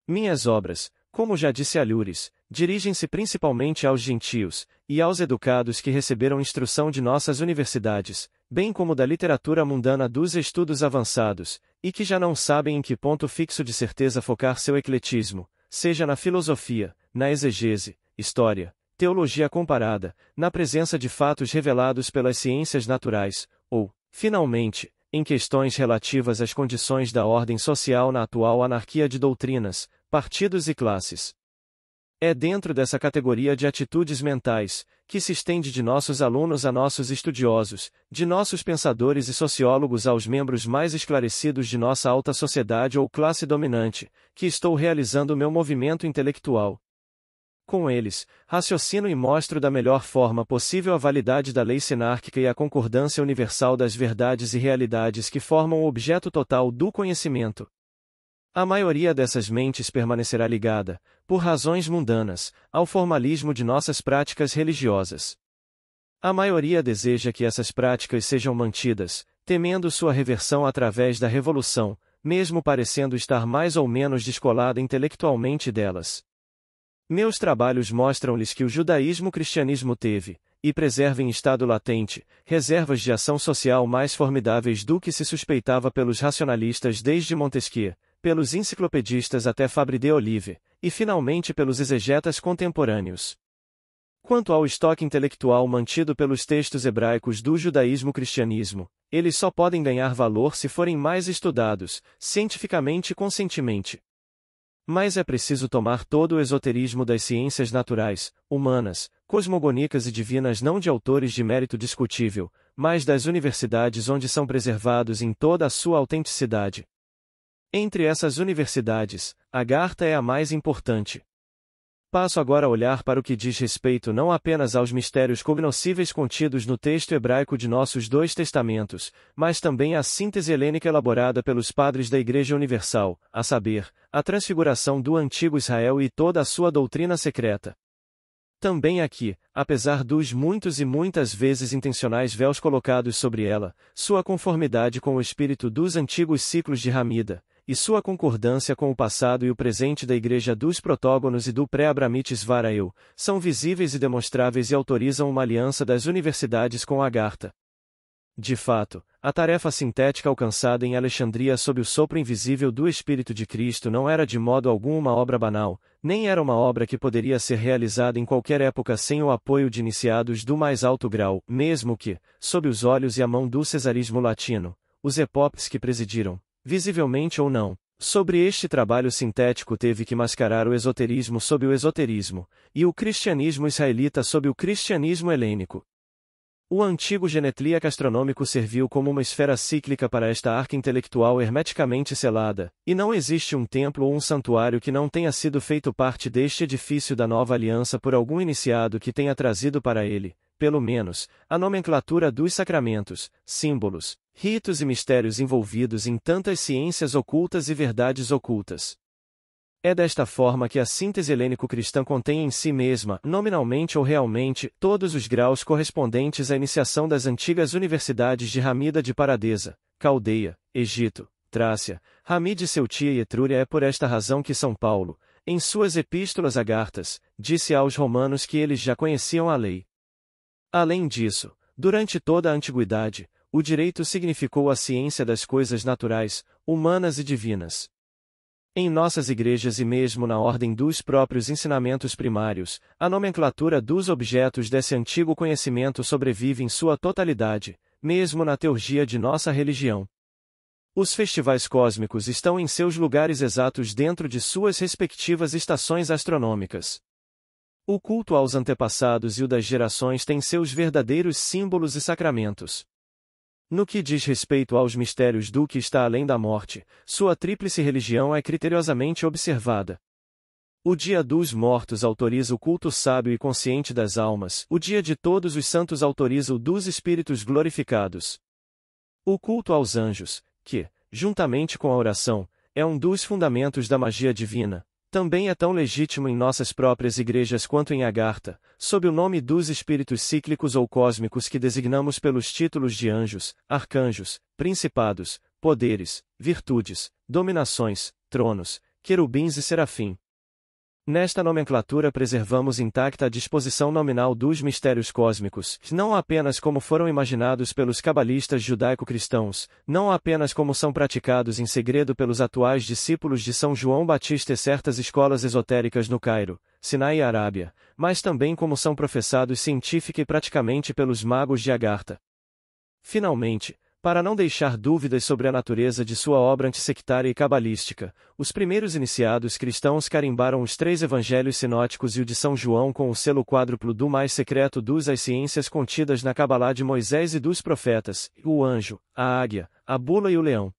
Minhas obras, como já disse Alhures, dirigem-se principalmente aos gentios, e aos educados que receberam instrução de nossas universidades, bem como da literatura mundana dos estudos avançados, e que já não sabem em que ponto fixo de certeza focar seu ecletismo, seja na filosofia, na exegese, história, teologia comparada, na presença de fatos revelados pelas ciências naturais, ou, finalmente, em questões relativas às condições da ordem social na atual anarquia de doutrinas, partidos e classes. É dentro dessa categoria de atitudes mentais, que se estende de nossos alunos a nossos estudiosos, de nossos pensadores e sociólogos aos membros mais esclarecidos de nossa alta sociedade ou classe dominante, que estou realizando meu movimento intelectual. Com eles, raciocino e mostro da melhor forma possível a validade da lei sinárquica e a concordância universal das verdades e realidades que formam o objeto total do conhecimento. A maioria dessas mentes permanecerá ligada, por razões mundanas, ao formalismo de nossas práticas religiosas. A maioria deseja que essas práticas sejam mantidas, temendo sua reversão através da revolução, mesmo parecendo estar mais ou menos descolada intelectualmente delas. Meus trabalhos mostram-lhes que o judaísmo-cristianismo teve, e preserva em estado latente, reservas de ação social mais formidáveis do que se suspeitava pelos racionalistas desde Montesquieu, pelos enciclopedistas até Fabre de Olive, e finalmente pelos exegetas contemporâneos. Quanto ao estoque intelectual mantido pelos textos hebraicos do judaísmo-cristianismo, eles só podem ganhar valor se forem mais estudados, cientificamente e conscientemente. Mas é preciso tomar todo o esoterismo das ciências naturais, humanas, cosmogônicas e divinas não de autores de mérito discutível, mas das universidades onde são preservados em toda a sua autenticidade. Entre essas universidades, Agartha é a mais importante. Passo agora a olhar para o que diz respeito não apenas aos mistérios cognoscíveis contidos no texto hebraico de nossos dois testamentos, mas também à síntese helênica elaborada pelos padres da Igreja Universal, a saber, a transfiguração do antigo Israel e toda a sua doutrina secreta. Também aqui, apesar dos muitos e muitas vezes intencionais véus colocados sobre ela, sua conformidade com o espírito dos antigos ciclos de Ramida, e sua concordância com o passado e o presente da Igreja dos Protógonos e do pré-Abramites Varaeu, são visíveis e demonstráveis e autorizam uma aliança das universidades com Agartha. De fato, a tarefa sintética alcançada em Alexandria sob o sopro invisível do Espírito de Cristo não era de modo algum uma obra banal, nem era uma obra que poderia ser realizada em qualquer época sem o apoio de iniciados do mais alto grau, mesmo que, sob os olhos e a mão do cesarismo latino, os epopes que presidiram, visivelmente ou não, sobre este trabalho sintético teve que mascarar o esoterismo sob o esoterismo, e o cristianismo israelita sob o cristianismo helênico. O antigo genetlíaco astronômico serviu como uma esfera cíclica para esta arca intelectual hermeticamente selada, e não existe um templo ou um santuário que não tenha sido feito parte deste edifício da nova aliança por algum iniciado que tenha trazido para ele, pelo menos, a nomenclatura dos sacramentos, símbolos, ritos e mistérios envolvidos em tantas ciências ocultas e verdades ocultas. É desta forma que a síntese helênico-cristã contém em si mesma, nominalmente ou realmente, todos os graus correspondentes à iniciação das antigas universidades de Ramida de Paradesa, Caldeia, Egito, Trácia, Ramide Ceutia e Etrúria. É por esta razão que São Paulo, em suas epístolas agartas, disse aos romanos que eles já conheciam a lei. Além disso, durante toda a antiguidade, o direito significou a ciência das coisas naturais, humanas e divinas. Em nossas igrejas e mesmo na ordem dos próprios ensinamentos primários, a nomenclatura dos objetos desse antigo conhecimento sobrevive em sua totalidade, mesmo na teurgia de nossa religião. Os festivais cósmicos estão em seus lugares exatos dentro de suas respectivas estações astronômicas. O culto aos antepassados e o das gerações tem seus verdadeiros símbolos e sacramentos. No que diz respeito aos mistérios do que está além da morte, sua tríplice religião é criteriosamente observada. O Dia dos Mortos autoriza o culto sábio e consciente das almas, o Dia de Todos os Santos autoriza o dos espíritos glorificados. O culto aos anjos, que, juntamente com a oração, é um dos fundamentos da magia divina, também é tão legítimo em nossas próprias igrejas quanto em Agartha, sob o nome dos espíritos cíclicos ou cósmicos que designamos pelos títulos de anjos, arcanjos, principados, poderes, virtudes, dominações, tronos, querubins e serafim. Nesta nomenclatura preservamos intacta a disposição nominal dos mistérios cósmicos, não apenas como foram imaginados pelos cabalistas judaico-cristãos, não apenas como são praticados em segredo pelos atuais discípulos de São João Batista e certas escolas esotéricas no Cairo, Sinai e Arábia, mas também como são professados científica e praticamente pelos magos de Agartha. Finalmente, para não deixar dúvidas sobre a natureza de sua obra antissectária e cabalística, os primeiros iniciados cristãos carimbaram os 3 evangelhos sinóticos e o de São João com o selo quádruplo do mais secreto dos as ciências contidas na Cabalá de Moisés e dos profetas, o anjo, a águia, a bula e o leão.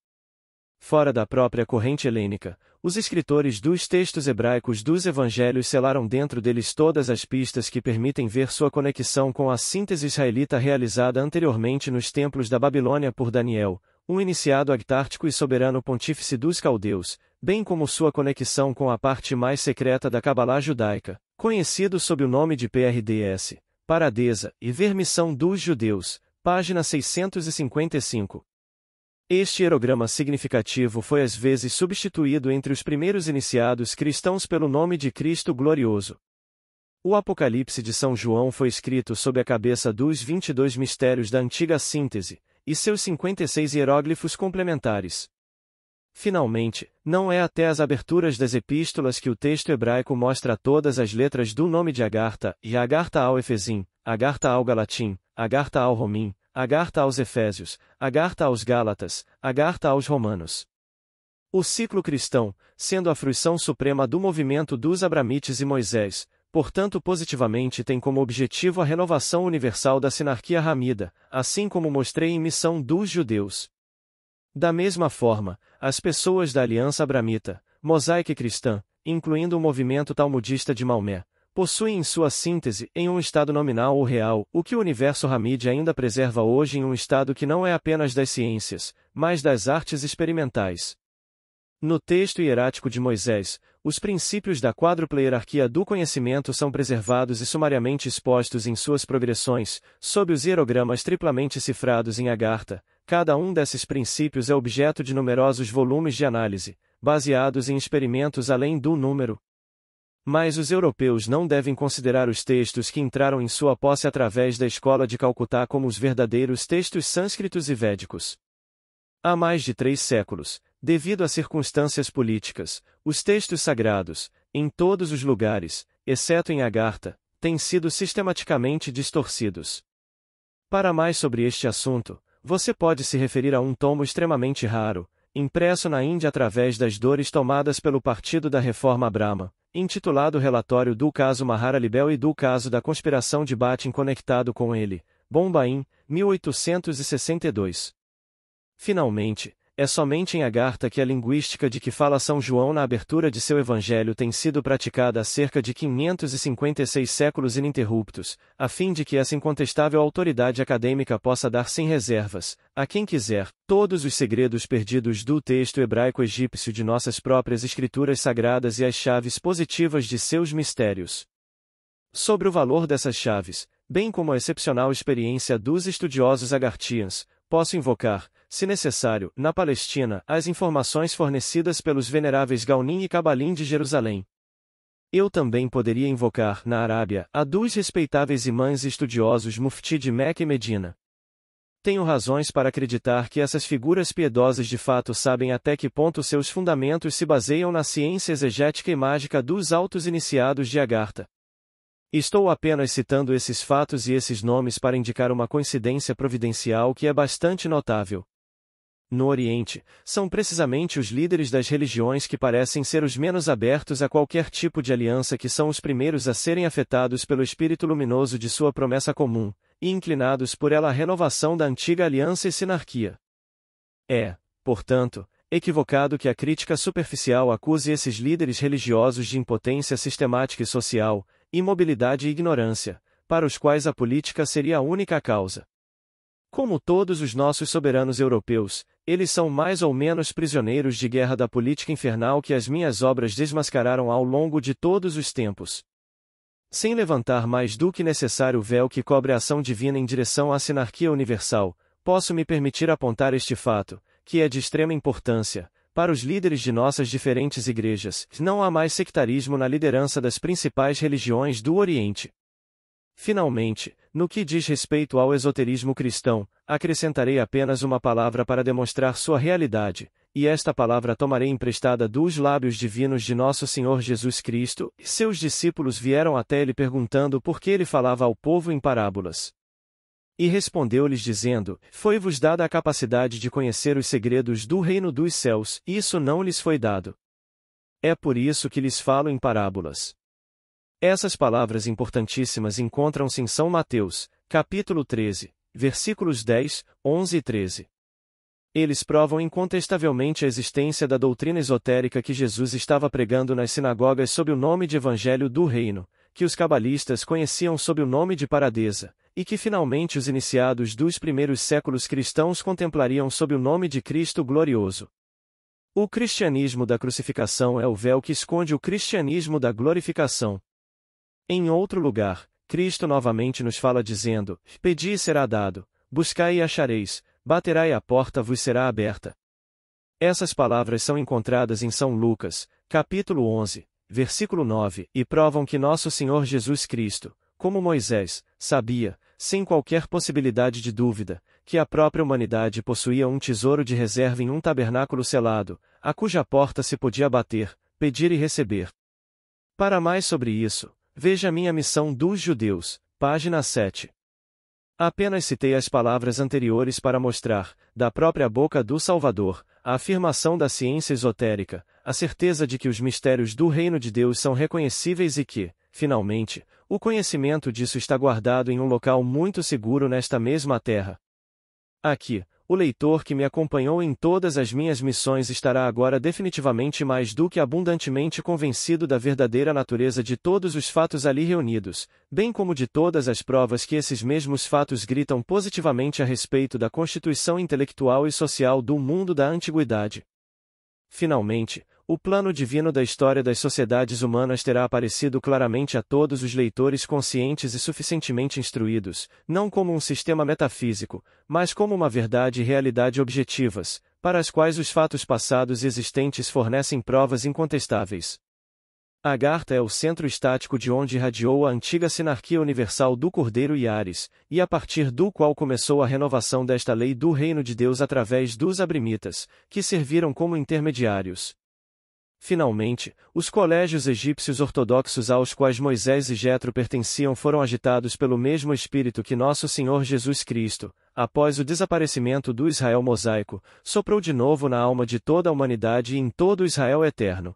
Fora da própria corrente helênica, os escritores dos textos hebraicos dos evangelhos selaram dentro deles todas as pistas que permitem ver sua conexão com a síntese israelita realizada anteriormente nos templos da Babilônia por Daniel, um iniciado agtártico e soberano pontífice dos caldeus, bem como sua conexão com a parte mais secreta da Cabalá judaica, conhecido sob o nome de PRDS, Paradesa, e Vermissão dos Judeus, página 655. Este hierograma significativo foi às vezes substituído entre os primeiros iniciados cristãos pelo nome de Cristo Glorioso. O Apocalipse de São João foi escrito sob a cabeça dos 22 mistérios da antiga síntese, e seus 56 hieróglifos complementares. Finalmente, não é até as aberturas das epístolas que o texto hebraico mostra todas as letras do nome de Agartha, e Agartha ao Efesim, Agartha ao Galatim, Agartha ao Romim, Agartha aos Efésios, Agartha aos Gálatas, Agartha aos Romanos. O ciclo cristão, sendo a fruição suprema do movimento dos Abramites e Moisés, portanto positivamente tem como objetivo a renovação universal da sinarquia ramida, assim como mostrei em Missão dos Judeus. Da mesma forma, as pessoas da Aliança Abramita, Mosaica e Cristã, incluindo o movimento talmudista de Maomé, possuem em sua síntese, em um estado nominal ou real, o que o universo Hamid ainda preserva hoje em um estado que não é apenas das ciências, mas das artes experimentais. No texto hierático de Moisés, os princípios da quádrupla hierarquia do conhecimento são preservados e sumariamente expostos em suas progressões, sob os hierogramas triplamente cifrados em Agartha. Cada um desses princípios é objeto de numerosos volumes de análise, baseados em experimentos além do número. Mas os europeus não devem considerar os textos que entraram em sua posse através da escola de Calcutá como os verdadeiros textos sânscritos e védicos. Há mais de 3 séculos, devido a circunstâncias políticas, os textos sagrados, em todos os lugares, exceto em Agartha, têm sido sistematicamente distorcidos. Para mais sobre este assunto, você pode se referir a um tomo extremamente raro, impresso na Índia através das dores tomadas pelo Partido da Reforma Brahma, intitulado Relatório do caso Maharalibel e do caso da conspiração de Batin conectado com ele, Bombaim, 1862. Finalmente, é somente em Agartha que a linguística de que fala São João na abertura de seu evangelho tem sido praticada há cerca de 556 séculos ininterruptos, a fim de que essa incontestável autoridade acadêmica possa dar sem reservas, a quem quiser, todos os segredos perdidos do texto hebraico-egípcio de nossas próprias escrituras sagradas e as chaves positivas de seus mistérios. Sobre o valor dessas chaves, bem como a excepcional experiência dos estudiosos agartians, posso invocar, se necessário, na Palestina, as informações fornecidas pelos veneráveis Gaunim e Cabalim de Jerusalém. Eu também poderia invocar, na Arábia, a dos respeitáveis imãs e estudiosos Mufti de Meca e Medina. Tenho razões para acreditar que essas figuras piedosas de fato sabem até que ponto seus fundamentos se baseiam na ciência exegética e mágica dos altos iniciados de Agartha. Estou apenas citando esses fatos e esses nomes para indicar uma coincidência providencial que é bastante notável. No Oriente, são precisamente os líderes das religiões que parecem ser os menos abertos a qualquer tipo de aliança que são os primeiros a serem afetados pelo espírito luminoso de sua promessa comum, e inclinados por ela à renovação da antiga aliança e sinarquia. É, portanto, equivocado que a crítica superficial acuse esses líderes religiosos de impotência sistemática e social, imobilidade e ignorância, para os quais a política seria a única causa. Como todos os nossos soberanos europeus, eles são mais ou menos prisioneiros de guerra da política infernal que as minhas obras desmascararam ao longo de todos os tempos. Sem levantar mais do que necessário o véu que cobre a ação divina em direção à sinarquia universal, posso me permitir apontar este fato, que é de extrema importância, para os líderes de nossas diferentes igrejas: não há mais sectarismo na liderança das principais religiões do Oriente. Finalmente, no que diz respeito ao esoterismo cristão, acrescentarei apenas uma palavra para demonstrar sua realidade, e esta palavra tomarei emprestada dos lábios divinos de nosso Senhor Jesus Cristo, e seus discípulos vieram até ele perguntando por que ele falava ao povo em parábolas. E respondeu-lhes dizendo: foi-vos dada a capacidade de conhecer os segredos do reino dos céus, e isso não lhes foi dado. É por isso que lhes falo em parábolas. Essas palavras importantíssimas encontram-se em São Mateus, capítulo 13, versículos 10, 11 e 13. Eles provam incontestavelmente a existência da doutrina esotérica que Jesus estava pregando nas sinagogas sob o nome de Evangelho do Reino, que os cabalistas conheciam sob o nome de paradesa, e que finalmente os iniciados dos primeiros séculos cristãos contemplariam sob o nome de Cristo glorioso. O cristianismo da crucificação é o véu que esconde o cristianismo da glorificação. Em outro lugar, Cristo novamente nos fala dizendo: pedi e será dado, buscai e achareis, baterai e a porta vos será aberta. Essas palavras são encontradas em São Lucas, capítulo 11, versículo 9, e provam que nosso Senhor Jesus Cristo, como Moisés, sabia, sem qualquer possibilidade de dúvida, que a própria humanidade possuía um tesouro de reserva em um tabernáculo selado, a cuja porta se podia bater, pedir e receber. Para mais sobre isso, veja minha Missão dos Judeus, página 7. Apenas citei as palavras anteriores para mostrar, da própria boca do Salvador, a afirmação da ciência esotérica, a certeza de que os mistérios do reino de Deus são reconhecíveis e que, finalmente, o conhecimento disso está guardado em um local muito seguro nesta mesma terra. Aqui, o leitor que me acompanhou em todas as minhas missões estará agora definitivamente mais do que abundantemente convencido da verdadeira natureza de todos os fatos ali reunidos, bem como de todas as provas que esses mesmos fatos gritam positivamente a respeito da constituição intelectual e social do mundo da antiguidade. Finalmente, o plano divino da história das sociedades humanas terá aparecido claramente a todos os leitores conscientes e suficientemente instruídos, não como um sistema metafísico, mas como uma verdade e realidade objetivas, para as quais os fatos passados e existentes fornecem provas incontestáveis. Agartha é o centro estático de onde irradiou a antiga sinarquia universal do Cordeiro e Ares, e a partir do qual começou a renovação desta lei do reino de Deus através dos abrimitas, que serviram como intermediários. Finalmente, os colégios egípcios ortodoxos aos quais Moisés e Jetro pertenciam foram agitados pelo mesmo Espírito que nosso Senhor Jesus Cristo, após o desaparecimento do Israel mosaico, soprou de novo na alma de toda a humanidade e em todo o Israel eterno.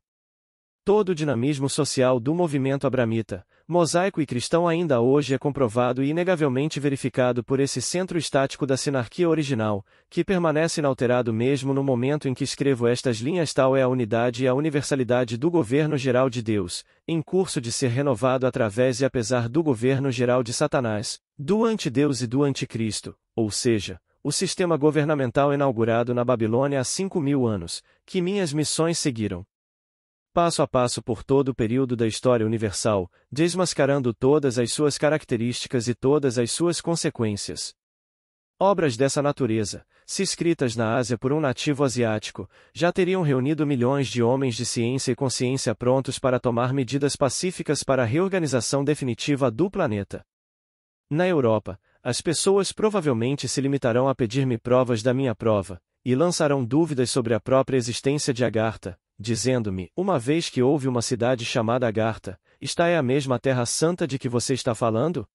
Todo o dinamismo social do movimento abramita, mosaico e cristão ainda hoje é comprovado e inegavelmente verificado por esse centro estático da sinarquia original, que permanece inalterado mesmo no momento em que escrevo estas linhas. Tal é a unidade e a universalidade do governo geral de Deus, em curso de ser renovado através e apesar do governo geral de Satanás, do antideus e do anticristo, ou seja, o sistema governamental inaugurado na Babilônia há 5.000 anos, que minhas missões seguiram passo a passo por todo o período da história universal, desmascarando todas as suas características e todas as suas consequências. Obras dessa natureza, se escritas na Ásia por um nativo asiático, já teriam reunido milhões de homens de ciência e consciência prontos para tomar medidas pacíficas para a reorganização definitiva do planeta. Na Europa, as pessoas provavelmente se limitarão a pedir-me provas da minha prova, e lançarão dúvidas sobre a própria existência de Agartha, dizendo-me, uma vez que houve uma cidade chamada Agartha, esta é a mesma Terra Santa de que você está falando?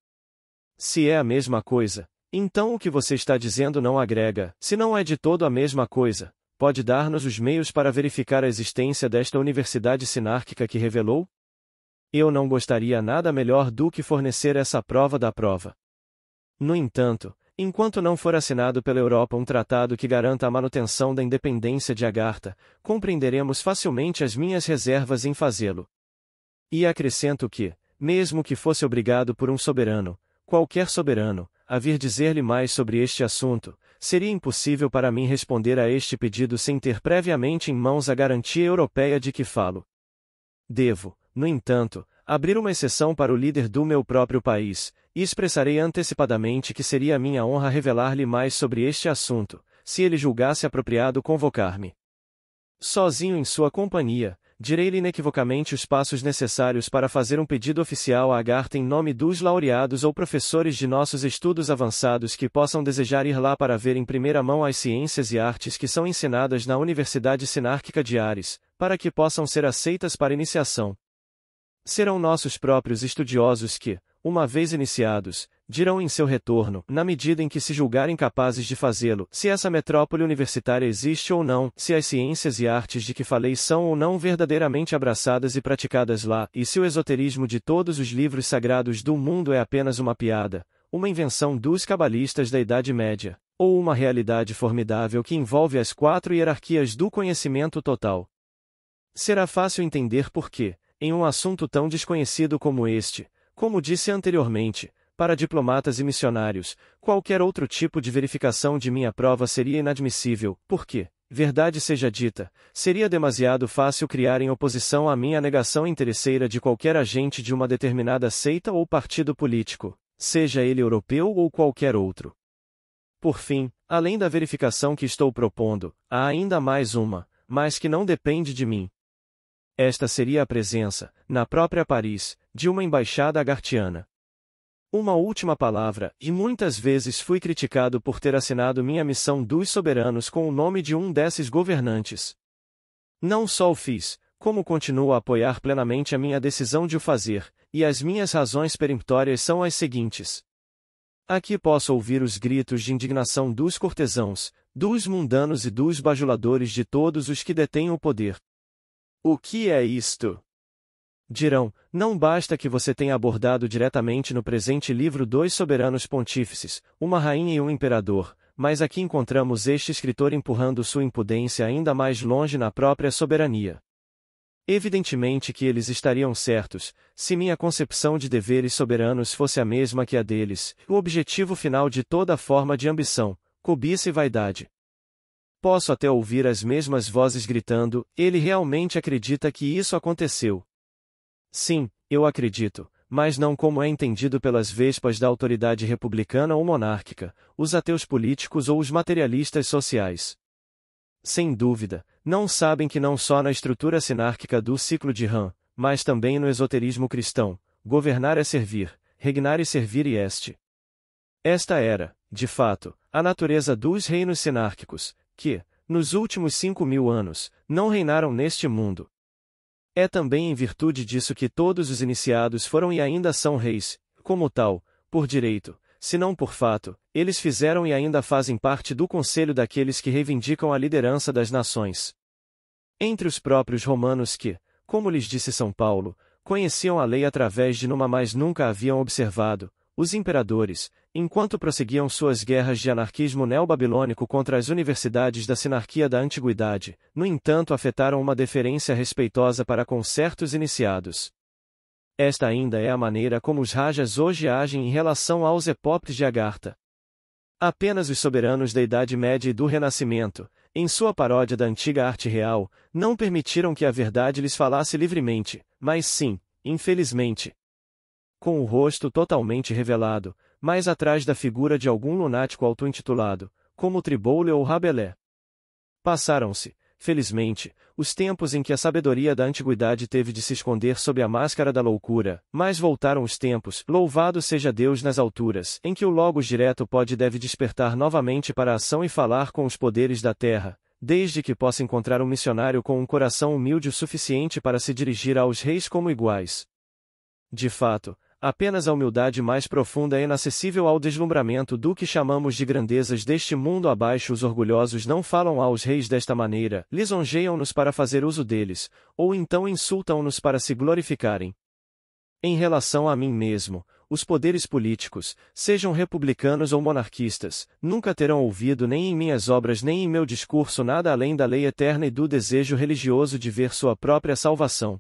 Se é a mesma coisa, então o que você está dizendo não agrega. Se não é de todo a mesma coisa, pode dar-nos os meios para verificar a existência desta universidade sinárquica que revelou? Eu não gostaria nada melhor do que fornecer essa prova da prova. No entanto, enquanto não for assinado pela Europa um tratado que garanta a manutenção da independência de Agartha, compreenderemos facilmente as minhas reservas em fazê-lo. E acrescento que, mesmo que fosse obrigado por um soberano, qualquer soberano, a vir dizer-lhe mais sobre este assunto, seria impossível para mim responder a este pedido sem ter previamente em mãos a garantia europeia de que falo. Devo, no entanto, abrir uma exceção para o líder do meu próprio país, e expressarei antecipadamente que seria minha honra revelar-lhe mais sobre este assunto, se ele julgasse apropriado convocar-me. Sozinho em sua companhia, direi-lhe inequivocamente os passos necessários para fazer um pedido oficial a Agartha em nome dos laureados ou professores de nossos estudos avançados que possam desejar ir lá para ver em primeira mão as ciências e artes que são ensinadas na Universidade Sinárquica de Ares, para que possam ser aceitas para iniciação. Serão nossos próprios estudiosos que, uma vez iniciados, dirão em seu retorno, na medida em que se julgarem capazes de fazê-lo, se essa metrópole universitária existe ou não, se as ciências e artes de que falei são ou não verdadeiramente abraçadas e praticadas lá, e se o esoterismo de todos os livros sagrados do mundo é apenas uma piada, uma invenção dos cabalistas da Idade Média, ou uma realidade formidável que envolve as 4 hierarquias do conhecimento total. Será fácil entender por que, em um assunto tão desconhecido como este, como disse anteriormente, para diplomatas e missionários, qualquer outro tipo de verificação de minha prova seria inadmissível, porque, verdade seja dita, seria demasiado fácil criar em oposição à minha negação interesseira de qualquer agente de uma determinada seita ou partido político, seja ele europeu ou qualquer outro. Por fim, além da verificação que estou propondo, há ainda mais uma, mas que não depende de mim. Esta seria a presença, na própria Paris, de uma embaixada agartiana. Uma última palavra, e muitas vezes fui criticado por ter assinado minha missão dos soberanos com o nome de um desses governantes. Não só o fiz, como continuo a apoiar plenamente a minha decisão de o fazer, e as minhas razões peremptórias são as seguintes. Aqui posso ouvir os gritos de indignação dos cortesãos, dos mundanos e dos bajuladores de todos os que detêm o poder. O que é isto? Dirão, não basta que você tenha abordado diretamente no presente livro dois soberanos pontífices, uma rainha e um imperador, mas aqui encontramos este escritor empurrando sua impudência ainda mais longe na própria soberania. Evidentemente que eles estariam certos, se minha concepção de deveres soberanos fosse a mesma que a deles, o objetivo final de toda forma de ambição, cobiça e vaidade. Posso até ouvir as mesmas vozes gritando, ele realmente acredita que isso aconteceu. Sim, eu acredito, mas não como é entendido pelas vespas da autoridade republicana ou monárquica, os ateus políticos ou os materialistas sociais. Sem dúvida, não sabem que não só na estrutura sinárquica do ciclo de Ram, mas também no esoterismo cristão, governar é servir, regnar e servir e este. Esta era, de fato, a natureza dos reinos sinárquicos, que, nos últimos 5.000 anos, não reinaram neste mundo. É também em virtude disso que todos os iniciados foram e ainda são reis, como tal, por direito, se não por fato, eles fizeram e ainda fazem parte do conselho daqueles que reivindicam a liderança das nações. Entre os próprios romanos que, como lhes disse São Paulo, conheciam a lei através de numa mas nunca haviam observado, os imperadores, enquanto prosseguiam suas guerras de anarquismo neobabilônico contra as universidades da sinarquia da antiguidade, no entanto afetaram uma deferência respeitosa para com certos iniciados. Esta ainda é a maneira como os rajas hoje agem em relação aos epoptes de Agartha. Apenas os soberanos da Idade Média e do Renascimento, em sua paródia da antiga arte real, não permitiram que a verdade lhes falasse livremente, mas sim, infelizmente, com o rosto totalmente revelado, mais atrás da figura de algum lunático auto-intitulado, como Triboule ou Rabelais. Passaram-se, felizmente, os tempos em que a sabedoria da antiguidade teve de se esconder sob a máscara da loucura, mas voltaram os tempos, louvado seja Deus nas alturas, em que o Logos direto pode e deve despertar novamente para a ação e falar com os poderes da terra, desde que possa encontrar um missionário com um coração humilde o suficiente para se dirigir aos reis como iguais. De fato, apenas a humildade mais profunda é inacessível ao deslumbramento do que chamamos de grandezas deste mundo abaixo. Os orgulhosos não falam aos reis desta maneira, lisonjeiam-nos para fazer uso deles, ou então insultam-nos para se glorificarem. Em relação a mim mesmo, os poderes políticos, sejam republicanos ou monarquistas, nunca terão ouvido nem em minhas obras nem em meu discurso nada além da lei eterna e do desejo religioso de ver sua própria salvação.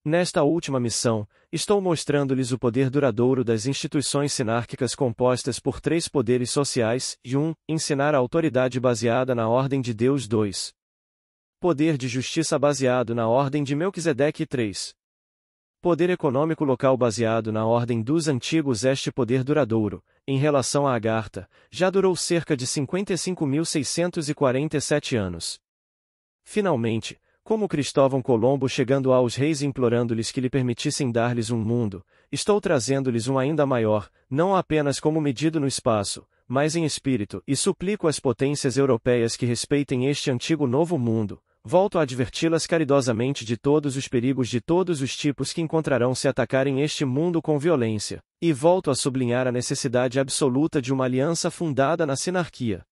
Nesta última missão, estou mostrando-lhes o poder duradouro das instituições sinárquicas compostas por três poderes sociais, e ensinar a autoridade baseada na ordem de Deus. 2. Poder de justiça baseado na ordem de Melquisedeque. 3. Poder econômico local baseado na ordem dos antigos. Este poder duradouro, em relação a Agartha, já durou cerca de 55.647 anos. Finalmente, como Cristóvão Colombo chegando aos reis e implorando-lhes que lhe permitissem dar-lhes um mundo, estou trazendo-lhes um ainda maior, não apenas como medido no espaço, mas em espírito, e suplico às potências europeias que respeitem este antigo novo mundo, volto a adverti-las caridosamente de todos os perigos de todos os tipos que encontrarão se atacarem este mundo com violência, e volto a sublinhar a necessidade absoluta de uma aliança fundada na sinarquia.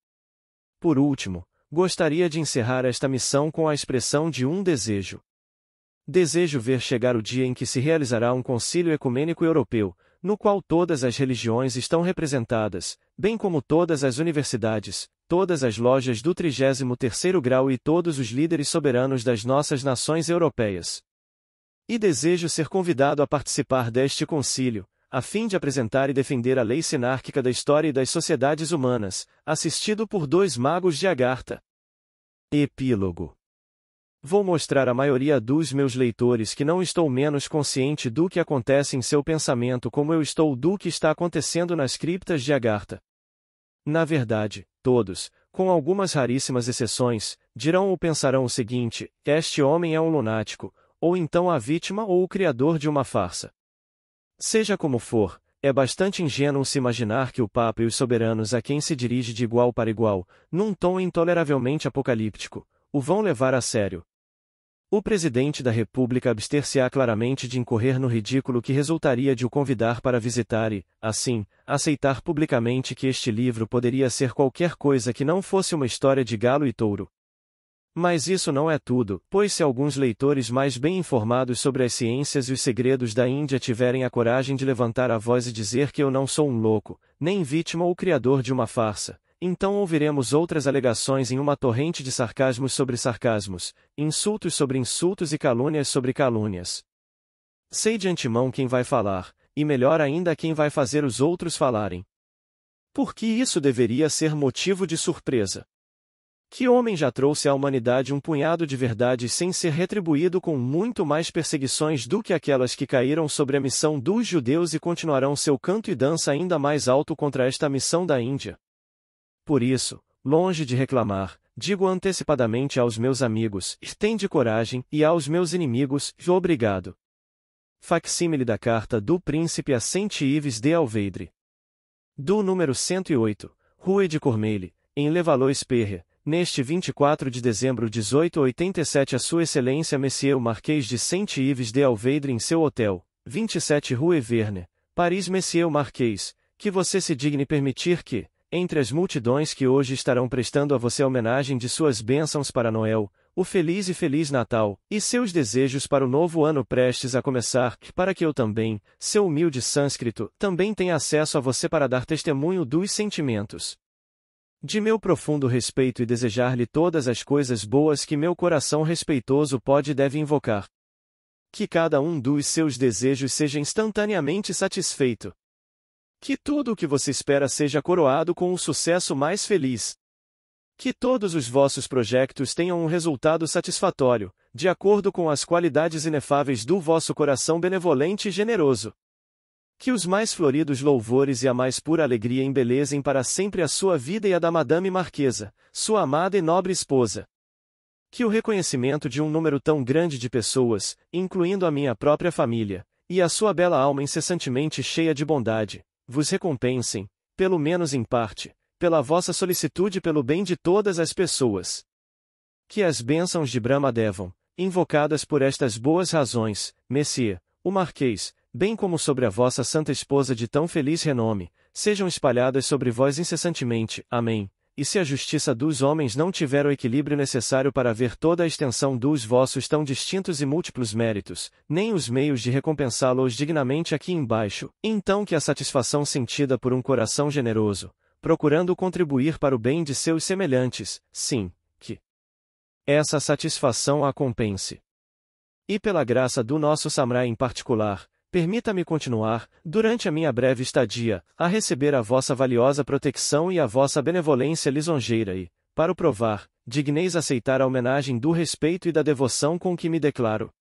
Por último, gostaria de encerrar esta missão com a expressão de um desejo. Desejo ver chegar o dia em que se realizará um concílio ecumênico europeu, no qual todas as religiões estão representadas, bem como todas as universidades, todas as lojas do 33º grau e todos os líderes soberanos das nossas nações europeias. E desejo ser convidado a participar deste concílio, a fim de apresentar e defender a lei sinárquica da história e das sociedades humanas, assistido por dois magos de Agartha. Epílogo. Vou mostrar à maioria dos meus leitores que não estou menos consciente do que acontece em seu pensamento como eu estou do que está acontecendo nas criptas de Agartha. Na verdade, todos, com algumas raríssimas exceções, dirão ou pensarão o seguinte: este homem é um lunático, ou então a vítima ou o criador de uma farsa. Seja como for, é bastante ingênuo se imaginar que o Papa e os soberanos a quem se dirige de igual para igual, num tom intoleravelmente apocalíptico, o vão levar a sério. O presidente da República abster-se-á claramente de incorrer no ridículo que resultaria de o convidar para visitar e, assim, aceitar publicamente que este livro poderia ser qualquer coisa que não fosse uma história de galo e touro. Mas isso não é tudo, pois se alguns leitores mais bem informados sobre as ciências e os segredos da Índia tiverem a coragem de levantar a voz e dizer que eu não sou um louco, nem vítima ou criador de uma farsa, então ouviremos outras alegações em uma torrente de sarcasmos sobre sarcasmos, insultos sobre insultos e calúnias sobre calúnias. Sei de antemão quem vai falar, e melhor ainda quem vai fazer os outros falarem. Por que isso deveria ser motivo de surpresa? Que homem já trouxe à humanidade um punhado de verdades sem ser retribuído com muito mais perseguições do que aquelas que caíram sobre a missão dos judeus e continuarão seu canto e dança ainda mais alto contra esta missão da Índia? Por isso, longe de reclamar, digo antecipadamente aos meus amigos, tende coragem, e aos meus inimigos, obrigado. Facsímile da carta do príncipe a Saint-Yves de Alveidre. Do número 108, Rue de Cormeilles, em Levallois-Perret, neste 24 de dezembro de 1887 a Sua Excelência Monsieur o Marquês de Saint-Yves de Alveidre em seu hotel, 27 Rue Verne, Paris. Monsieur o Marquês, que você se digne permitir que, entre as multidões que hoje estarão prestando a você a homenagem de suas bênçãos para Noel, o feliz e feliz Natal, e seus desejos para o novo ano prestes a começar, para que eu também, seu humilde sânscrito, também tenha acesso a você para dar testemunho dos sentimentos de meu profundo respeito e desejar-lhe todas as coisas boas que meu coração respeitoso pode e deve invocar. Que cada um dos seus desejos seja instantaneamente satisfeito. Que tudo o que você espera seja coroado com o sucesso mais feliz. Que todos os vossos projetos tenham um resultado satisfatório, de acordo com as qualidades inefáveis do vosso coração benevolente e generoso. Que os mais floridos louvores e a mais pura alegria embelezem para sempre a sua vida e a da Madame Marquesa, sua amada e nobre esposa. Que o reconhecimento de um número tão grande de pessoas, incluindo a minha própria família, e a sua bela alma incessantemente cheia de bondade, vos recompensem, pelo menos em parte, pela vossa solicitude pelo bem de todas as pessoas. Que as bênçãos de Brahma Devam, invocadas por estas boas razões, Monsieur, o Marquês, bem como sobre a vossa santa esposa de tão feliz renome, sejam espalhadas sobre vós incessantemente. Amém. E se a justiça dos homens não tiver o equilíbrio necessário para ver toda a extensão dos vossos tão distintos e múltiplos méritos, nem os meios de recompensá-los dignamente aqui embaixo, então que a satisfação sentida por um coração generoso, procurando contribuir para o bem de seus semelhantes, sim, que essa satisfação a compense. E pela graça do nosso Samurai em particular, permita-me continuar, durante a minha breve estadia, a receber a vossa valiosa proteção e a vossa benevolência lisonjeira e, para o provar, digneis aceitar a homenagem do respeito e da devoção com que me declaro.